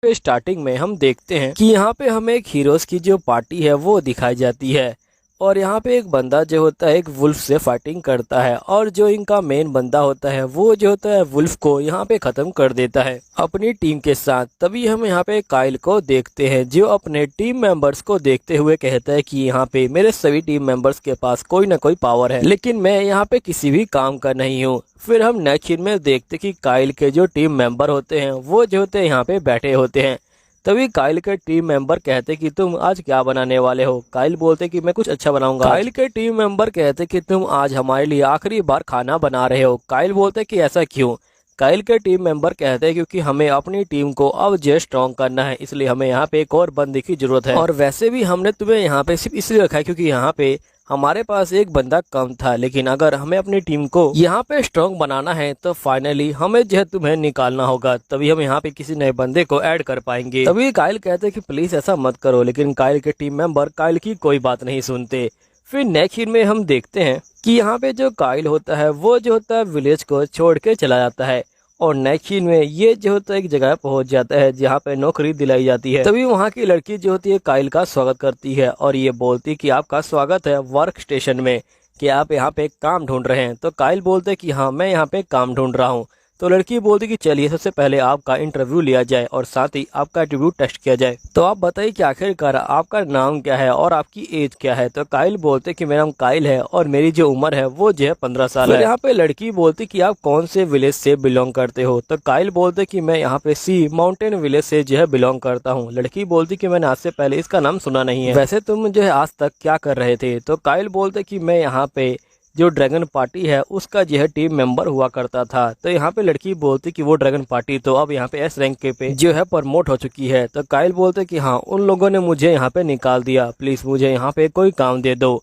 पे स्टार्टिंग में हम देखते हैं कि यहाँ पे हमें एक हीरोज की जो पार्टी है वो दिखाई जाती है और यहाँ पे एक बंदा जो होता है एक वुल्फ से फाइटिंग करता है और जो इनका मेन बंदा होता है वो जो होता है वुल्फ को यहाँ पे खत्म कर देता है अपनी टीम के साथ। तभी हम यहाँ पे काइल को देखते हैं जो अपने टीम मेंबर्स को देखते हुए कहता है कि यहाँ पे मेरे सभी टीम मेंबर्स के पास कोई ना कोई पावर है, लेकिन मैं यहाँ पे किसी भी काम का नहीं हूँ। फिर हम नेक्स्ट सीन में देखते कि काइल के जो टीम मेंबर होते हैं वो जो होते हैं यहाँ पे बैठे होते हैं। तभी काइल के टीम मेंबर कहते कि तुम आज क्या बनाने वाले हो। काइल बोलते कि मैं कुछ अच्छा बनाऊंगा। काइल के टीम मेंबर कहते कि तुम आज हमारे लिए आखिरी बार खाना बना रहे हो। काइल बोलते कि ऐसा क्यों। काइल के टीम मेंबर कहते हैं क्योंकि हमें अपनी टीम को अब जो स्ट्रॉन्ग करना है, इसलिए हमें यहाँ पे एक और बंदे की जरूरत है। और वैसे भी हमने तुम्हें यहाँ पे सिर्फ इसलिए रखा है क्योंकि यहाँ पे हमारे पास एक बंदा कम था, लेकिन अगर हमें अपनी टीम को यहाँ पे स्ट्रॉन्ग बनाना है तो फाइनली हमें जो है तुम्हें निकालना होगा, तभी हम यहाँ पे किसी नए बंदे को ऐड कर पाएंगे। तभी काइल कहते हैं कि प्लीज ऐसा मत करो, लेकिन काइल के टीम मेंबर काइल की कोई बात नहीं सुनते। फिर नेक्स्ट सीन में हम देखते हैं कि यहाँ पे जो काइल होता है वो जो होता है विलेज को छोड़ के चला जाता है और नेक्स्ट सीन में ये जो होता है एक जगह पहुंच जाता है जहाँ पे नौकरी दिलाई जाती है। तभी वहाँ की लड़की जो होती है काइल का स्वागत करती है और ये बोलती कि आपका स्वागत है वर्क स्टेशन में, कि आप यहाँ पे काम ढूंढ रहे हैं। तो काइल बोलते कि हाँ मैं यहाँ पे काम ढूंढ रहा हूँ। तो लड़की बोलती कि चलिए सबसे पहले आपका इंटरव्यू लिया जाए और साथ ही आपका एटीट्यूड टेस्ट किया जाए। तो आप बताइए कि आखिरकार आपका नाम क्या है और आपकी एज क्या है। तो काइल बोलते कि मेरा नाम काइल है और मेरी जो उम्र है वो जो है 15 साल है। यहाँ पे लड़की बोलती कि आप कौन से विलेज से बिलोंग करते हो। तो काइल बोलते कि मैं यहाँ पे सी माउंटेन विलेज से जो है बिलोंग करता हूँ। लड़की बोलती कि मैंने आज से पहले इसका नाम सुना नहीं है, वैसे तुम जो है आज तक क्या कर रहे थे। तो काइल बोलते कि मैं यहाँ पे जो ड्रैगन पार्टी है उसका जो है टीम मेंबर हुआ करता था। तो यहाँ पे लड़की बोलती कि वो ड्रैगन पार्टी तो अब यहाँ पे एस रैंक के पे जो है प्रमोट हो चुकी है। तो काइल बोलते कि हाँ उन लोगों ने मुझे यहाँ पे निकाल दिया, प्लीज मुझे यहाँ पे कोई काम दे दो।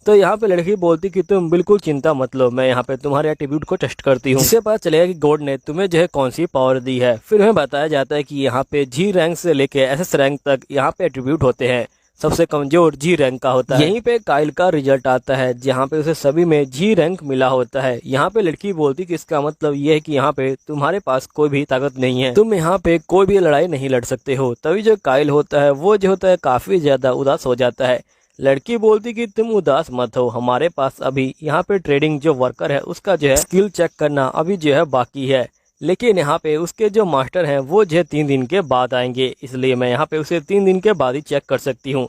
तो यहाँ पे लड़की बोलती कि तुम बिल्कुल चिंता मत लो, मैं यहाँ पे तुम्हारे एटीट्यूड को टेस्ट करती हूँ, जिससे पता चलेगा कि गॉड ने तुम्हें जो है कौन सी पावर दी है। फिर हमें बताया जाता है कि यहाँ पे जी रैंक से लेके एसएस रैंक तक यहाँ पे एट्रीब्यूट होते हैं, सबसे कमजोर जी रैंक का होता है। यहीं पे काइल का रिजल्ट आता है जहाँ पे उसे सभी में जी रैंक मिला होता है। यहाँ पे लड़की बोलती कि इसका मतलब ये है कि यहाँ पे तुम्हारे पास कोई भी ताकत नहीं है, तुम यहाँ पे कोई भी लड़ाई नहीं लड़ सकते हो। तभी जो काइल होता है वो जो होता है काफी ज्यादा उदास हो जाता है। लड़की बोलती कि तुम उदास मत हो, हमारे पास अभी यहाँ पे ट्रेडिंग जो वर्कर है उसका जो है स्किल चेक करना अभी जो है बाकी है, लेकिन यहाँ पे उसके जो मास्टर हैं वो जो 3 दिन के बाद आएंगे, इसलिए मैं यहाँ पे उसे 3 दिन के बाद ही चेक कर सकती हूँ।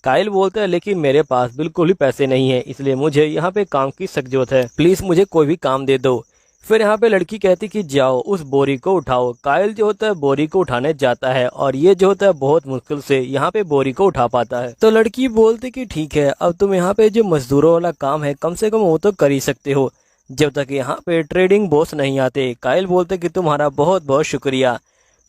काइल बोलता है लेकिन मेरे पास बिल्कुल ही पैसे नहीं है, इसलिए मुझे यहाँ पे काम की सख्त जरूरत है, प्लीज मुझे कोई भी काम दे दो। फिर यहाँ पे लड़की कहती कि जाओ उस बोरी को उठाओ। काइल जो होता है बोरी को उठाने जाता है और ये जो होता है बहुत मुश्किल से यहाँ पे बोरी को उठा पाता है। तो लड़की बोलती कि ठीक है अब तुम यहाँ पे जो मजदूरों वाला काम है कम से कम वो तो कर ही सकते हो, जब तक यहाँ पे ट्रेडिंग बॉस नहीं आते। काइल बोलते कि तुम्हारा बहुत बहुत शुक्रिया।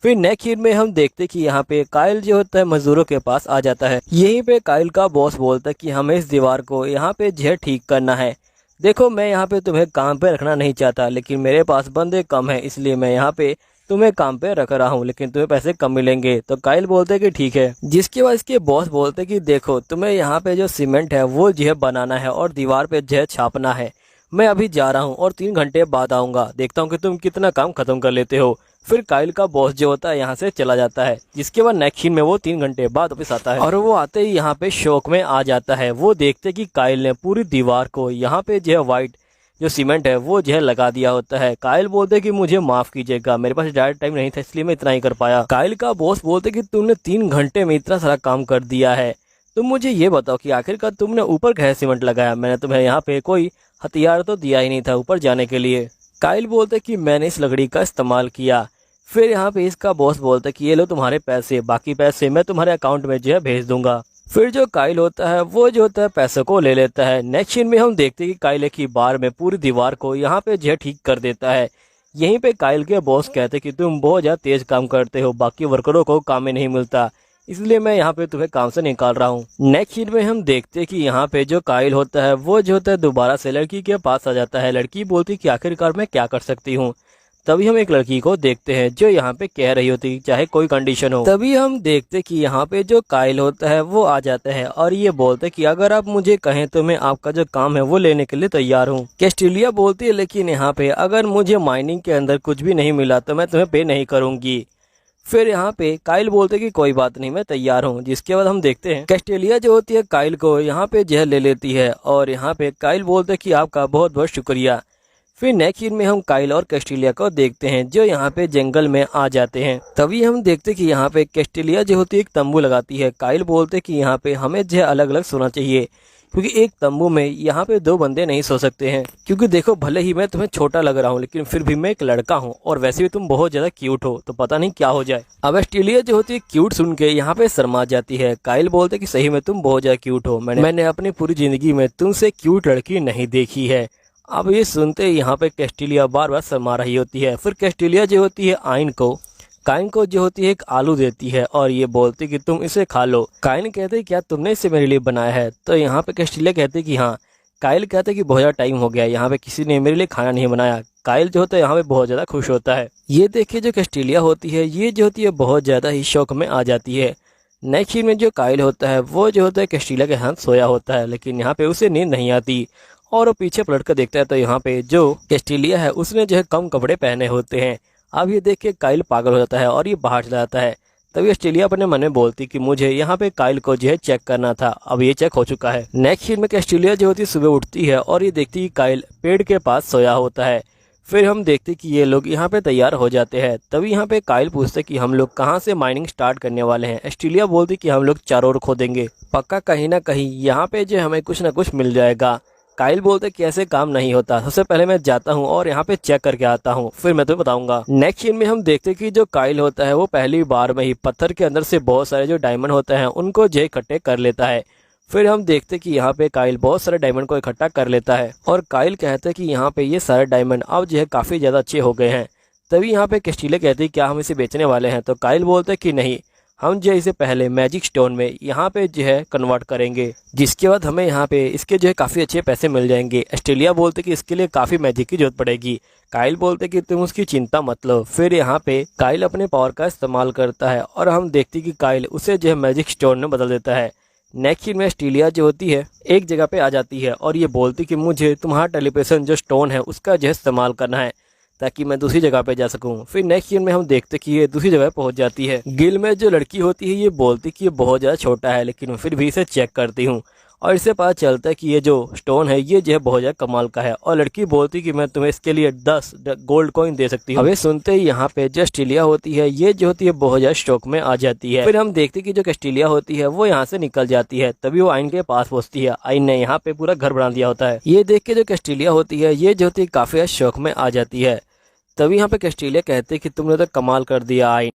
फिर नेक्स्ट सीन में हम देखते कि यहाँ पे काइल जो होता है मजदूरों के पास आ जाता है। यहीं पे काइल का बॉस बोलता है कि हमें इस दीवार को यहाँ पे जो है ठीक करना है। देखो मैं यहाँ पे तुम्हें काम पे रखना नहीं चाहता, लेकिन मेरे पास बंदे कम है, इसलिए मैं यहाँ पे तुम्हें काम पे रख रहा हूँ, लेकिन तुम्हें पैसे कम मिलेंगे। तो काइल बोलते कि ठीक है। जिसके बाद इसके बॉस बोलते कि देखो तुम्हें यहाँ पे जो सीमेंट है वो जो है बनाना है और दीवार पे जो है छापना है। मैं अभी जा रहा हूँ और 3 घंटे बाद आऊंगा, देखता हूँ कि तुम कितना काम खत्म कर लेते हो। फिर काइल का बॉस जो होता है यहाँ से चला जाता है, जिसके बाद नेक्स्ट सीन में वो 3 घंटे बाद वापस आता है और वो आते ही यहाँ पे शौक में आ जाता है। वो देखते कि काइल ने पूरी दीवार को यहाँ पे जो है व्हाइट जो सीमेंट है वो जो है लगा दिया होता है। काइल बोलते कि मुझे माफ कीजिएगा, मेरे पास डायरेक्ट टाइम नहीं था इसलिए मैं इतना ही कर पाया। काइल का बॉस बोलते कि तुमने 3 घंटे में इतना सारा काम कर दिया है, तुम मुझे ये बताओ कि आखिरकार तुमने ऊपर कैसे सीमेंट लगाया, मैंने तुम्हें यहाँ पे कोई हथियार तो दिया ही नहीं था ऊपर जाने के लिए। काइल बोलते कि मैंने इस लकड़ी का इस्तेमाल किया। फिर यहाँ पे इसका बॉस बोलता है कि ये लो तुम्हारे पैसे, बाकी पैसे मैं तुम्हारे अकाउंट में जो है भेज दूंगा। फिर जो काइल होता है वो जो होता है पैसों को ले लेता है। नेक्स्ट सीन में हम देखते हैं कि काइल की बार में पूरी दीवार को यहाँ पे जो है ठीक कर देता है। यहीं पे काइल के बॉस कहते हैं कि तुम बहुत ज्यादा तेज काम करते हो, बाकी वर्करों को काम में नहीं मिलता, इसलिए मैं यहाँ पे तुम्हें काम से निकाल रहा हूँ। नेक्स्ट सीन में हम देखते हैं कि यहाँ पे जो काइल होता है वो जो होता है दोबारा से लड़की के पास आ जाता है। लड़की बोलती कि आखिरकार मैं क्या कर सकती हूँ। तभी हम एक लड़की को देखते हैं जो यहाँ पे कह रही होती चाहे कोई कंडीशन हो। तभी हम देखते कि यहाँ पे जो काइल होता है वो आ जाता है और ये बोलते कि अगर आप मुझे कहें तो मैं आपका जो काम है वो लेने के लिए तैयार हूँ। कैस्टिलिया बोलती है लेकिन यहाँ पे अगर मुझे माइनिंग के अंदर कुछ भी नहीं मिला तो मैं तुम्हें पे नहीं करूंगी। फिर यहाँ पे काइल बोलते कि कोई बात नहीं, मैं तैयार हूँ। जिसके बाद हम देखते हैं कैस्टेलिया जो होती है काइल को यहाँ पे जहर ले लेती है और यहाँ पे काइल बोलते कि आपका बहुत बहुत शुक्रिया। फिर नेक्स्ट सीन में हम काइल और कैस्टेलिया को देखते हैं जो यहाँ पे जंगल में आ जाते हैं। तभी हम देखते कि यहाँ पे कैस्टेलिया जो होती है एक तंबू लगाती है। काइल बोलते कि यहाँ पे हमें जो अलग अलग सोना चाहिए, क्योंकि एक तंबू में यहाँ पे दो बंदे नहीं सो सकते हैं। क्योंकि देखो भले ही मैं तुम्हें छोटा लग रहा हूँ लेकिन फिर भी मैं एक लड़का हूँ और वैसे भी तुम बहुत ज्यादा क्यूट हो, तो पता नहीं क्या हो जाए। अब ऑस्ट्रेलिया जो होती है क्यूट सुन के यहाँ पे शर्मा जाती है। काइल बोलते कि सही में तुम बहुत ज्यादा क्यूट हो, मैंने अपनी पूरी जिंदगी में तुमसे क्यूट लड़की नहीं देखी है। अब ये सुनते यहाँ पे कैस्टेलिया बार बार शर्मा रही होती है। फिर कैस्टेलिया जो होती है काइन को जो होती है एक आलू देती है और ये बोलती कि तुम इसे खा लो। काइन कहते हैं क्या तुमने इसे मेरे लिए बनाया है? तो यहाँ पे कैस्टेलिया कहते कि हाँ। काइल कहते हैं कि बहुत ज़्यादा टाइम हो गया, यहाँ पे किसी ने मेरे लिए खाना नहीं बनाया। काइल जो होता है यहाँ पे बहुत ज़्यादा खुश होता है। ये देखिए जो कैस्टेलिया होती है ये जो होती है बहुत ज़्यादा ही शौक में आ जाती है। नेक्स्ट सीन में जो काइल होता है वो जो होता है कैस्टेलिया के हाथ सोया होता है, लेकिन यहाँ पे उसे नींद नहीं आती और वो पीछे पलट कर देखता है तो यहाँ पे जो कैस्टेलिया है उसने जो है कम कपड़े पहने होते हैं। अब ये देख के काइल पागल हो जाता है और ये बाहर चला जाता है। तभी ऑस्ट्रेलिया अपने मन में बोलती कि मुझे यहाँ पे काइल को जो है चेक करना था, अब ये चेक हो चुका है। नेक्स्ट सीन में ऑस्ट्रेलिया जो होती है सुबह उठती है और ये देखती कि काइल पेड़ के पास सोया होता है। फिर हम देखते कि ये लोग यहाँ पे तैयार हो जाते हैं। तभी यहाँ पे काइल पूछते कि हम लोग कहाँ से माइनिंग स्टार्ट करने वाले हैं। ऑस्ट्रेलिया बोलती कि हम लोग चारों ओर खोदेंगे, पक्का कहीं ना कहीं यहाँ पे जो हमें कुछ ना कुछ मिल जाएगा। काइल बोलते कि ऐसे काम नहीं होता, सबसे पहले मैं जाता हूँ और यहाँ पे चेक करके आता हूँ, फिर मैं तुम्हें बताऊंगा। नेक्स्ट सीन में हम देखते कि जो काइल होता है वो पहली बार में ही पत्थर के अंदर से बहुत सारे जो डायमंड होते हैं उनको जो इकट्ठे कर लेता है। फिर हम देखते कि यहाँ पे काइल बहुत सारे डायमंड को इकट्ठा कर लेता है और काइल कहते हैं कि यहाँ पे ये सारे डायमंड अब जो है काफी ज्यादा अच्छे हो गए हैं। तभी यहाँ पे कैस्टेलिया कहती है क्या हम इसे बेचने वाले हैं? तो काइल बोलते कि नहीं, हम जो इसे पहले मैजिक स्टोन में यहाँ पे जो है कन्वर्ट करेंगे, जिसके बाद हमें यहाँ पे इसके जो है काफ़ी अच्छे पैसे मिल जाएंगे। ऑस्ट्रेलिया बोलते कि इसके लिए काफ़ी मैजिक की जरूरत पड़ेगी। काइल बोलते कि तुम उसकी चिंता मत लो। फिर यहाँ पे काइल अपने पावर का इस्तेमाल करता है और हम देखते कि काइल उसे जो है मैजिक स्टोन में बदल देता है। नेक्स्ट सीन में ऑस्ट्रेलिया जो होती है एक जगह पे आ जाती है और ये बोलती कि मुझे तुम्हारा टेलीपोर्टेशन जो स्टोन है उसका जो है इस्तेमाल करना है ताकि मैं दूसरी जगह पे जा सकूं। फिर नेक्स्ट सीन में हम देखते कि ये दूसरी जगह पहुंच जाती है। गिल में जो लड़की होती है ये बोलती कि ये बहुत ज़्यादा छोटा है, लेकिन फिर भी इसे चेक करती हूँ और इससे पता चलता है कि ये जो स्टोन है ये जो है बहुत ज़्यादा कमाल का है। और लड़की बोलती कि मैं तुम्हें इसके लिए 10 गोल्ड कॉइन दे सकती हूँ। अभी सुनते ही यहाँ पे जो ऑस्ट्रेलिया होती है ये जो होती है बहुत ज़्यादा शौक में आ जाती है। फिर हम देखते कि जो ऑस्ट्रेलिया होती है वो यहाँ से निकल जाती है। तभी वो आइन के पास पहुंचती है। आइन ने यहाँ पे पूरा घर बना दिया होता है। ये देख के जो ऑस्ट्रेलिया होती है ये जो होती है काफ़ी शौक में आ जाती है। तभी यहाँ पे कैस्टेलिया कहते हैं कि तुमने तो कमाल कर दिया आइन।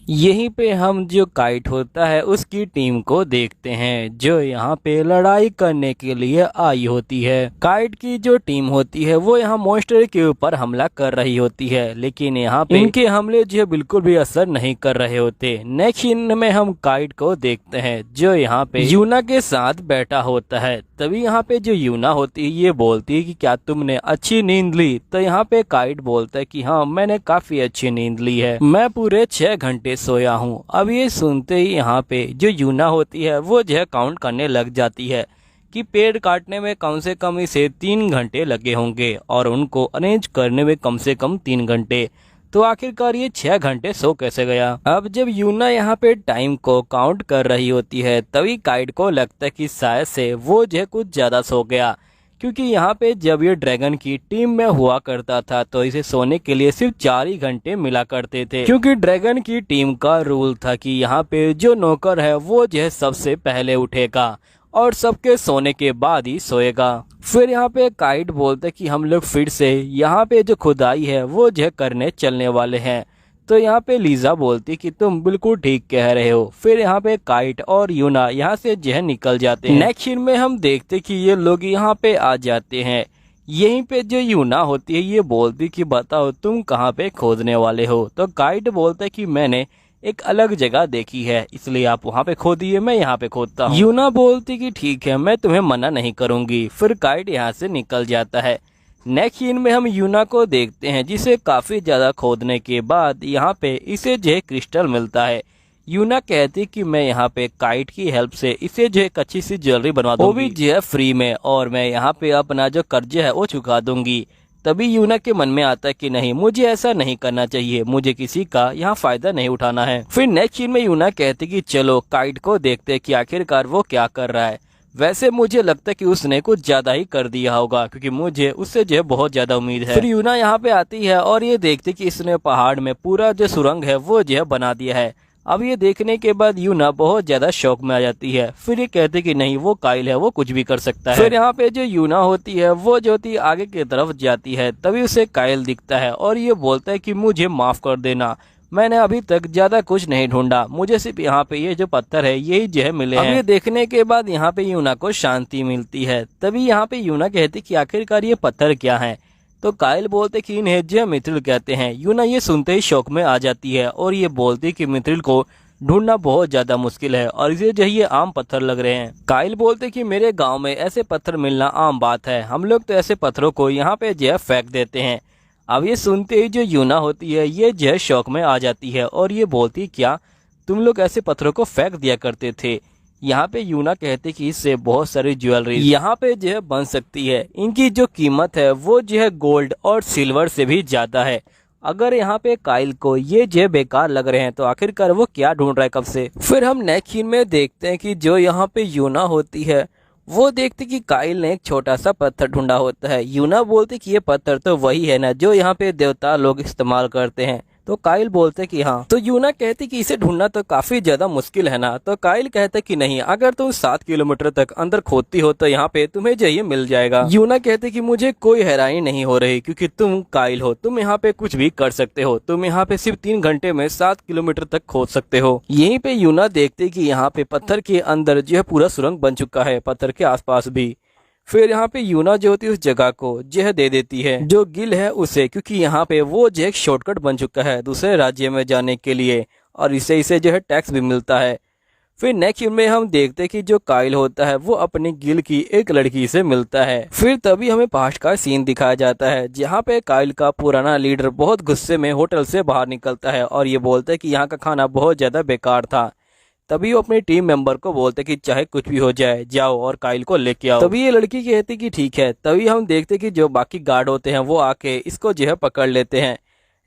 यहीं पे हम जो काइट होता है उसकी टीम को देखते हैं जो यहाँ पे लड़ाई करने के लिए आई होती है। काइट की जो टीम होती है वो यहाँ मॉन्स्टर के ऊपर हमला कर रही होती है, लेकिन यहाँ पे इनके हमले जो है बिल्कुल भी असर नहीं कर रहे होते। नेक्स्ट सीन में हम काइट को देखते हैं जो यहाँ पे यूना के साथ बैठा होता है। तभी यहाँ पे जो यूना होती है ये बोलती है कि क्या तुमने अच्छी नींद ली? तो यहाँ पे काइट बोलता है कि हाँ मैंने काफी अच्छी नींद ली है, मैं पूरे 6 घंटे सोया हूँ। अब ये सुनते ही यहाँ पे जो यूना होती है वो जो है काउंट करने लग जाती है कि पेड़ काटने में कम से कम इसे 3 घंटे लगे होंगे और उनको अरेंज करने में कम से कम 3 घंटे। तो आखिरकार ये 6 घंटे सो कैसे गया? अब जब यूना यहाँ पे टाइम को काउंट कर रही होती है तभी काइट को लगता है कि शायद से वो जो है कुछ ज्यादा सो गया, क्योंकि यहाँ पे जब ये ड्रैगन की टीम में हुआ करता था तो इसे सोने के लिए सिर्फ 4 ही घंटे मिला करते थे, क्योंकि ड्रैगन की टीम का रूल था कि यहाँ पे जो नौकर है वो जो है सबसे पहले उठेगा और सबके सोने के बाद ही सोएगा। फिर यहाँ पे काइट बोलते कि हम लोग फिर से यहाँ पे जो खुदाई है वो जो करने चलने वाले हैं। तो यहाँ पे लीजा बोलती कि तुम बिल्कुल ठीक कह रहे हो। फिर यहाँ पे काइट और यूना यहाँ से जो निकल जाते हैं। नेक्स्ट सीन में हम देखते कि ये लोग यहाँ पे आ जाते हैं। यहीं पे जो यूना होती है ये बोलती कि बताओ तुम कहाँ पे खोदने वाले हो? तो काइट बोलता है कि मैंने एक अलग जगह देखी है इसलिए आप वहाँ पे खोदिए, मैं यहाँ पे खोदता हूँ। यूना बोलती कि ठीक है मैं तुम्हें मना नहीं करूंगी। फिर काइट यहाँ से निकल जाता है। नेक्स्ट सीन में हम यूना को देखते हैं जिसे काफी ज्यादा खोदने के बाद यहाँ पे इसे जो है क्रिस्टल मिलता है। यूना कहती कि मैं यहाँ पे काइट की हेल्प से इसे जो एक अच्छी सी ज्वेलरी बनवा दूंगी, वो भी जो है फ्री में, और मैं यहाँ पे अपना जो कर्जा है वो चुका दूंगी। तभी यूना के मन में आता है कि नहीं, मुझे ऐसा नहीं करना चाहिए, मुझे किसी का यहाँ फायदा नहीं उठाना है। फिर नेक्स्ट सीन में यूना कहती कि चलो काइट को देखते कि आखिरकार वो क्या कर रहा है। वैसे मुझे लगता है कि उसने कुछ ज्यादा ही कर दिया होगा, क्योंकि मुझे उससे जो है बहुत ज्यादा उम्मीद है। फिर यूना यहाँ पे आती है और ये देखती कि इसने पहाड़ में पूरा जो सुरंग है वो जो है बना दिया है। अब ये देखने के बाद यूना बहुत ज्यादा शौक में आ जाती है। फिर ये कहते कि नहीं, वो काइल है, वो कुछ भी कर सकता है। फिर यहाँ पे जो यूना होती है वो जो होती है आगे की तरफ जाती है, तभी उसे काइल दिखता है और ये बोलता है कि मुझे माफ कर देना, मैंने अभी तक ज्यादा कुछ नहीं ढूंढा, मुझे सिर्फ यहाँ पे ये जो पत्थर है यही जो है मिले हैं। अब ये देखने के बाद यहाँ पे यूना को शांति मिलती है। तभी यहाँ पे यूना कहती कि आखिरकार ये पत्थर क्या है। तो काइल बोलते कि इन्हें जो मिथ्रिल कहते हैं। यूना ये सुनते ही शौक में आ जाती है और ये बोलती कि मिथ्रिल को ढूंढना बहुत ज्यादा मुश्किल है और इसे जो ये आम पत्थर लग रहे हैं। काइल बोलते कि मेरे गांव में ऐसे पत्थर मिलना आम बात है, हम लोग तो ऐसे पत्थरों को यहाँ पे जो है फेंक देते हैं। अब ये सुनते ही जो यूना होती है ये जो है शौक में आ जाती है और ये बोलती क्या तुम लोग ऐसे पत्थरों को फेंक दिया करते थे। यहाँ पे यूना कहते कि इससे बहुत सारी ज्वेलरी यहाँ पे जो है बन सकती है, इनकी जो कीमत है वो जो है गोल्ड और सिल्वर से भी ज्यादा है। अगर यहाँ पे काइल को ये जो बेकार लग रहे हैं तो आखिरकार वो क्या ढूंढ रहा है कब से। फिर हम नेक्स्ट सीन में देखते हैं कि जो यहाँ पे यूना होती है वो देखती कि काइल ने एक छोटा सा पत्थर ढूंढा होता है। यूना बोलती कि ये पत्थर तो वही है ना जो यहाँ पे देवता लोग इस्तेमाल करते हैं। तो काइल बोलते कि हाँ। तो यूना कहती कि इसे ढूंढना तो काफी ज्यादा मुश्किल है ना। तो काइल कहते कि नहीं, अगर तुम 7 किलोमीटर तक अंदर खोदती हो तो यहाँ पे तुम्हें जो मिल जाएगा। यूना कहते कि मुझे कोई हैरानी नहीं हो रही, क्योंकि तुम काइल हो, तुम यहाँ पे कुछ भी कर सकते हो, तुम यहाँ पे सिर्फ 3 घंटे में 7 किलोमीटर तक खोद सकते हो। यहीं पे यूना देखते कि यहाँ पे पत्थर के अंदर जो है पूरा सुरंग बन चुका है, पत्थर के आसपास भी। फिर यहाँ पे यूना जो होती है उस जगह को जो दे देती है जो गिल है उसे, क्योंकि यहाँ पे वो जो एक शॉर्टकट बन चुका है दूसरे राज्य में जाने के लिए और इसे जो है टैक्स भी मिलता है। फिर नेक्स्ट में हम देखते हैं कि जो काइल होता है वो अपनी गिल की एक लड़की से मिलता है। फिर तभी हमें पास्ट का सीन दिखाया जाता है जहाँ पे काइल का पुराना लीडर बहुत गुस्से में होटल से बाहर निकलता है और ये बोलता है कि यहाँ का खाना बहुत ज्यादा बेकार था। तभी वो अपनी टीम मेंबर को बोलते कि चाहे कुछ भी हो जाए, जाओ और काइल को लेके आओ। तभी ये लड़की कहती कि ठीक है। तभी हम देखते कि जो बाकी गार्ड होते हैं वो आके इसको जो है पकड़ लेते हैं।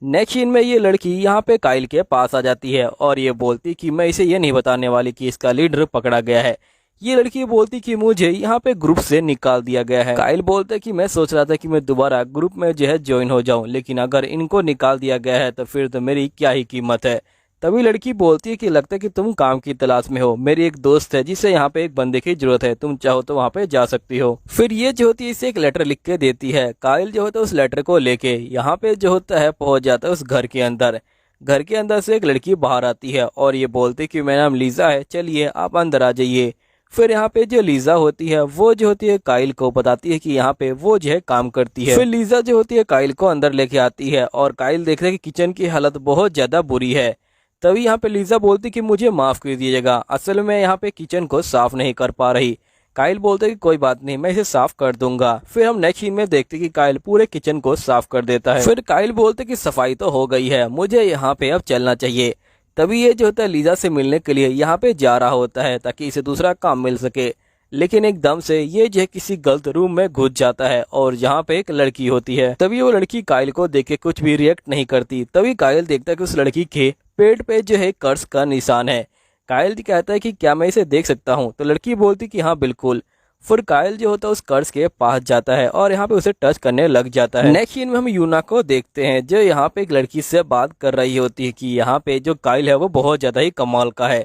नेक्स्ट सीन में ये लड़की यहाँ पे काइल के पास आ जाती है और ये बोलती कि मैं इसे ये नहीं बताने वाली कि इसका लीडर पकड़ा गया है। ये लड़की बोलती कि मुझे यहाँ पे ग्रुप से निकाल दिया गया है। काइल बोलता है कि मैं सोच रहा था कि मैं दोबारा ग्रुप में जो है ज्वाइन हो जाऊं, लेकिन अगर इनको निकाल दिया गया है तो फिर तो मेरी क्या ही कीमत है। तभी लड़की बोलती है कि लगता है कि तुम काम की तलाश में हो, मेरी एक दोस्त है जिसे यहाँ पे एक बंदे की जरूरत है, तुम चाहो तो वहाँ पे जा सकती हो। फिर ये जो होती है इसे एक लेटर लिख के देती है। काइल जो होता है उस लेटर को लेके यहाँ पे जो होता है पहुंच जाता है उस घर के अंदर। घर के अंदर से एक लड़की बाहर आती है और ये बोलती कि मेरा नाम लीजा है, चलिए आप अंदर आ जाइए। फिर यहाँ पे जो लीजा होती है वो जो होती है काइल को बताती है कि यहाँ पे वो जो है काम करती है। फिर लीजा जो होती है काइल को अंदर लेके आती है और काइल देखता है कि किचन की हालत बहुत ज्यादा बुरी है। तभी यहाँ पे लीजा बोलती कि मुझे माफ कर दीजिएगा, असल में यहाँ पे किचन को साफ नहीं कर पा रही। काइल बोलते कि कोई बात नहीं, मैं इसे साफ कर दूंगा। फिर हम नेक्स्ट सीन में देखते कि काइल पूरे किचन को साफ कर देता है। फिर काइल बोलते कि सफाई तो हो गई है, मुझे यहाँ पे अब चलना चाहिए। तभी ये जो होता है लीजा से मिलने के लिए यहाँ पे जा रहा होता है ताकि इसे दूसरा काम मिल सके, लेकिन एकदम से ये जो है किसी गलत रूम में घुस जाता है और यहाँ पे एक लड़की होती है। तभी वो लड़की काइल को देख के कुछ भी रिएक्ट नहीं करती। तभी काइल देखता है कि उस लड़की के पेट पे जो है कर्स का निशान है। काइल कहता है कि क्या मैं इसे देख सकता हूँ? तो लड़की बोलती कि हाँ बिल्कुल। फिर काइल जो होता है उस कर्स के पास जाता है और यहाँ पे उसे टच करने लग जाता है। नेक्स्ट सीन में हम यूना को देखते हैं जो यहाँ पे एक लड़की से बात कर रही होती है कि यहाँ पे जो काइल है वो बहुत ज्यादा ही कमाल का है।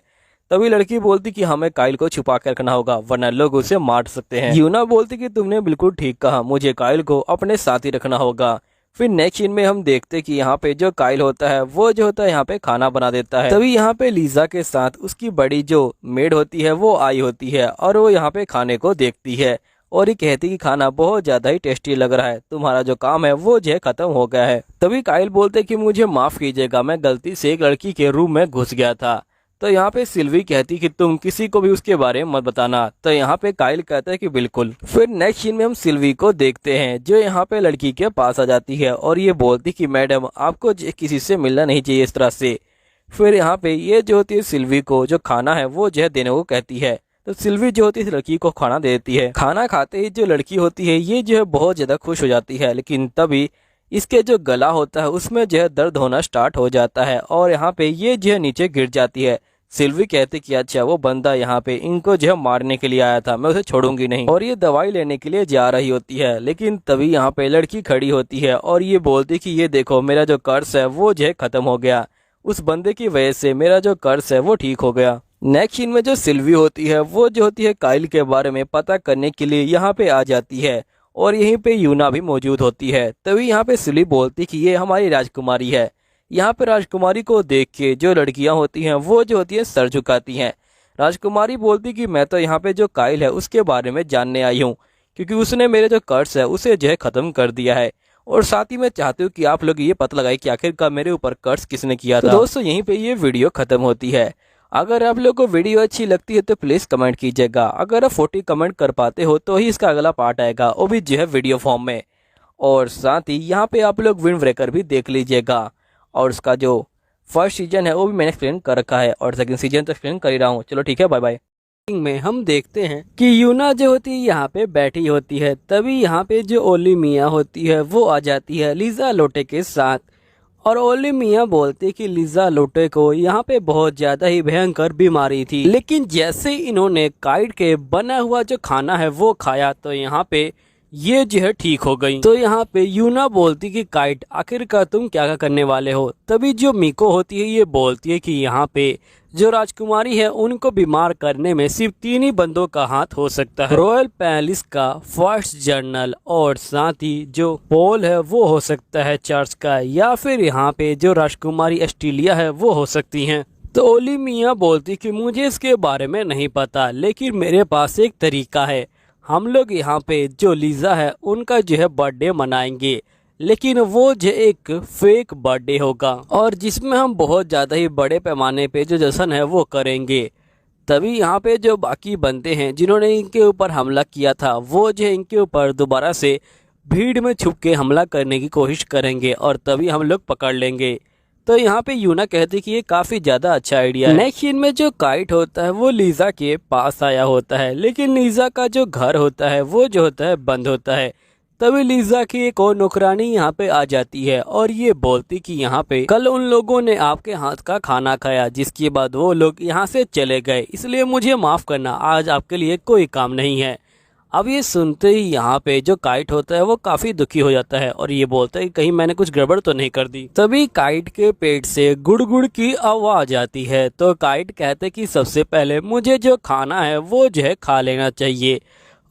तभी लड़की बोलती कि हमें काइल को छुपा कर रखना होगा वरना लोग उसे मार सकते हैं। यूना बोलती कि तुमने बिल्कुल ठीक कहा, मुझे काइल को अपने साथ ही रखना होगा। फिर नेक्स्ट सीन में हम देखते कि यहाँ पे जो काइल होता है वो जो होता है यहाँ पे खाना बना देता है। तभी यहाँ पे लीजा के साथ उसकी बड़ी जो मेड होती है वो आई होती है और वो यहाँ पे खाने को देखती है और ये कहती कि खाना बहुत ज्यादा ही टेस्टी लग रहा है, तुम्हारा जो काम है वो जो है खत्म हो गया है। तभी काइल बोलते कि मुझे माफ कीजिएगा, मैं गलती से एक लड़की के रूम में घुस गया था। तो यहाँ पे सिल्वी कहती कि तुम किसी को भी उसके बारे में मत बताना। तो यहाँ पे काइल कहता है कि बिल्कुल। फिर नेक्स्ट सीन में हम सिल्वी को देखते हैं जो यहाँ पे लड़की के पास आ जाती है और ये बोलती कि मैडम आपको किसी से मिलना नहीं चाहिए इस तरह से। फिर यहाँ पे ये जो होती है सिल्वी को जो खाना है वो जो है देने को कहती है। तो सिल्वी जो होती है इस लड़की को खाना दे देती है। खाना खाते ही जो लड़की होती है ये जो है बहुत ज़्यादा खुश हो जाती है, लेकिन तभी इसके जो गला होता है उसमें जो है दर्द होना स्टार्ट हो जाता है और यहाँ पे ये जो है नीचे गिर जाती है। सिल्वी कहती कि अच्छा वो बंदा यहाँ पे इनको जो है मारने के लिए आया था, मैं उसे छोड़ूंगी नहीं, और ये दवाई लेने के लिए जा रही होती है। लेकिन तभी यहाँ पे लड़की खड़ी होती है और ये बोलती कि ये देखो मेरा जो कर्ज है वो जो है खत्म हो गया, उस बंदे की वजह से मेरा जो कर्ज है वो ठीक हो गया। नेक्स्ट सीन में जो सिल्वी होती है वो जो होती है काइल के बारे में पता करने के लिए यहाँ पे आ जाती है और यहीं पे यूना भी मौजूद होती है। तभी यहाँ पे सिल्वी बोलती कि ये हमारी राजकुमारी है। यहाँ पे राजकुमारी को देख के जो लड़कियां होती हैं वो जो होती है सर झुकाती हैं। राजकुमारी बोलती कि मैं तो यहाँ पे जो काइल है उसके बारे में जानने आई हूँ, क्योंकि उसने मेरे जो कर्ज है उसे जो है खत्म कर दिया है, और साथ ही मैं चाहती हूँ कि आप लोग ये पता लगाए कि आखिरकार मेरे ऊपर कर्ज किसने किया था। तो दोस्तों यहीं पे ये वीडियो खत्म होती है। अगर आप लोग को वीडियो अच्छी लगती है तो प्लीज कमेंट कीजिएगा। अगर आप 40 कमेंट कर पाते हो तो ही इसका अगला पार्ट आएगा, वो भी जो है वीडियो फॉर्म में। और साथ ही यहाँ पे आप लोग विंड ब्रेकर भी देख लीजिएगा, और उसका जो फर्स्ट सीजन है वो भी मैंने एक्सप्लेन कर रखा है, और सेकंड सीजन तो एक्सप्लेन कर ही रहा हूँ। चलो ठीक है, बाय बाय। में हम देखते हैं कि यूना जो होती है यहाँ पे बैठी होती है। तभी यहाँ पे जो ओली मियाँ होती है वो आ जाती है लीजा लोटे के साथ, और ओली मियाँ बोलते कि लीजा लोटे को यहाँ पे बहुत ज्यादा ही भयंकर बीमारी थी, लेकिन जैसे इन्होंने काइट के बना हुआ जो खाना है वो खाया तो यहाँ पे ये जो है ठीक हो गई। तो यहाँ पे यूना बोलती कि काइट आखिरकार तुम क्या करने वाले हो। तभी जो मिको होती है ये बोलती है कि यहाँ पे जो राजकुमारी है उनको बीमार करने में सिर्फ 3 ही बंदों का हाथ हो सकता है, रॉयल पैलेस का फर्स्ट जनरल, और साथ ही जो पोल है वो हो सकता है चर्च का, या फिर यहाँ पे जो राजकुमारी ऑस्ट्रेलिया है वो हो सकती हैं। तो ओली मियाँ बोलती कि मुझे इसके बारे में नहीं पता, लेकिन मेरे पास एक तरीका है। हम लोग यहाँ पे जो लीजा है उनका जो है बर्थडे मनाएंगे, लेकिन वो जो एक फेक बर्थडे होगा और जिसमें हम बहुत ज़्यादा ही बड़े पैमाने पे जो जश्न है वो करेंगे। तभी यहाँ पे जो बाकी बंदे हैं जिन्होंने इनके ऊपर हमला किया था वो जो है इनके ऊपर दोबारा से भीड़ में छुप के हमला करने की कोशिश करेंगे, और तभी हम लोग पकड़ लेंगे। तो यहाँ पे यूना कहती कि ये काफ़ी ज़्यादा अच्छा आइडिया है। नेक्स्ट सीन में जो काइट होता है वो लीजा के पास आया होता है, लेकिन लीजा का जो घर होता है वो जो होता है बंद होता है। तभी लीजा की एक और नौकरानी यहाँ पे आ जाती है और ये बोलती कि यहाँ पे कल उन लोगों ने आपके हाथ का खाना खाया, जिसके बाद वो लोग यहाँ से चले गए, इसलिए मुझे माफ करना, आज आपके लिए कोई काम नहीं है। अब ये सुनते ही यहाँ पे जो काइट होता है वो काफी दुखी हो जाता है और ये बोलता है कि कहीं मैंने कुछ गड़बड़ तो नहीं कर दी। तभी काइट के पेट से गुड़गुड़ की आवाज आती है, तो काइट कहते कि सबसे पहले मुझे जो खाना है वो जो है खा लेना चाहिए,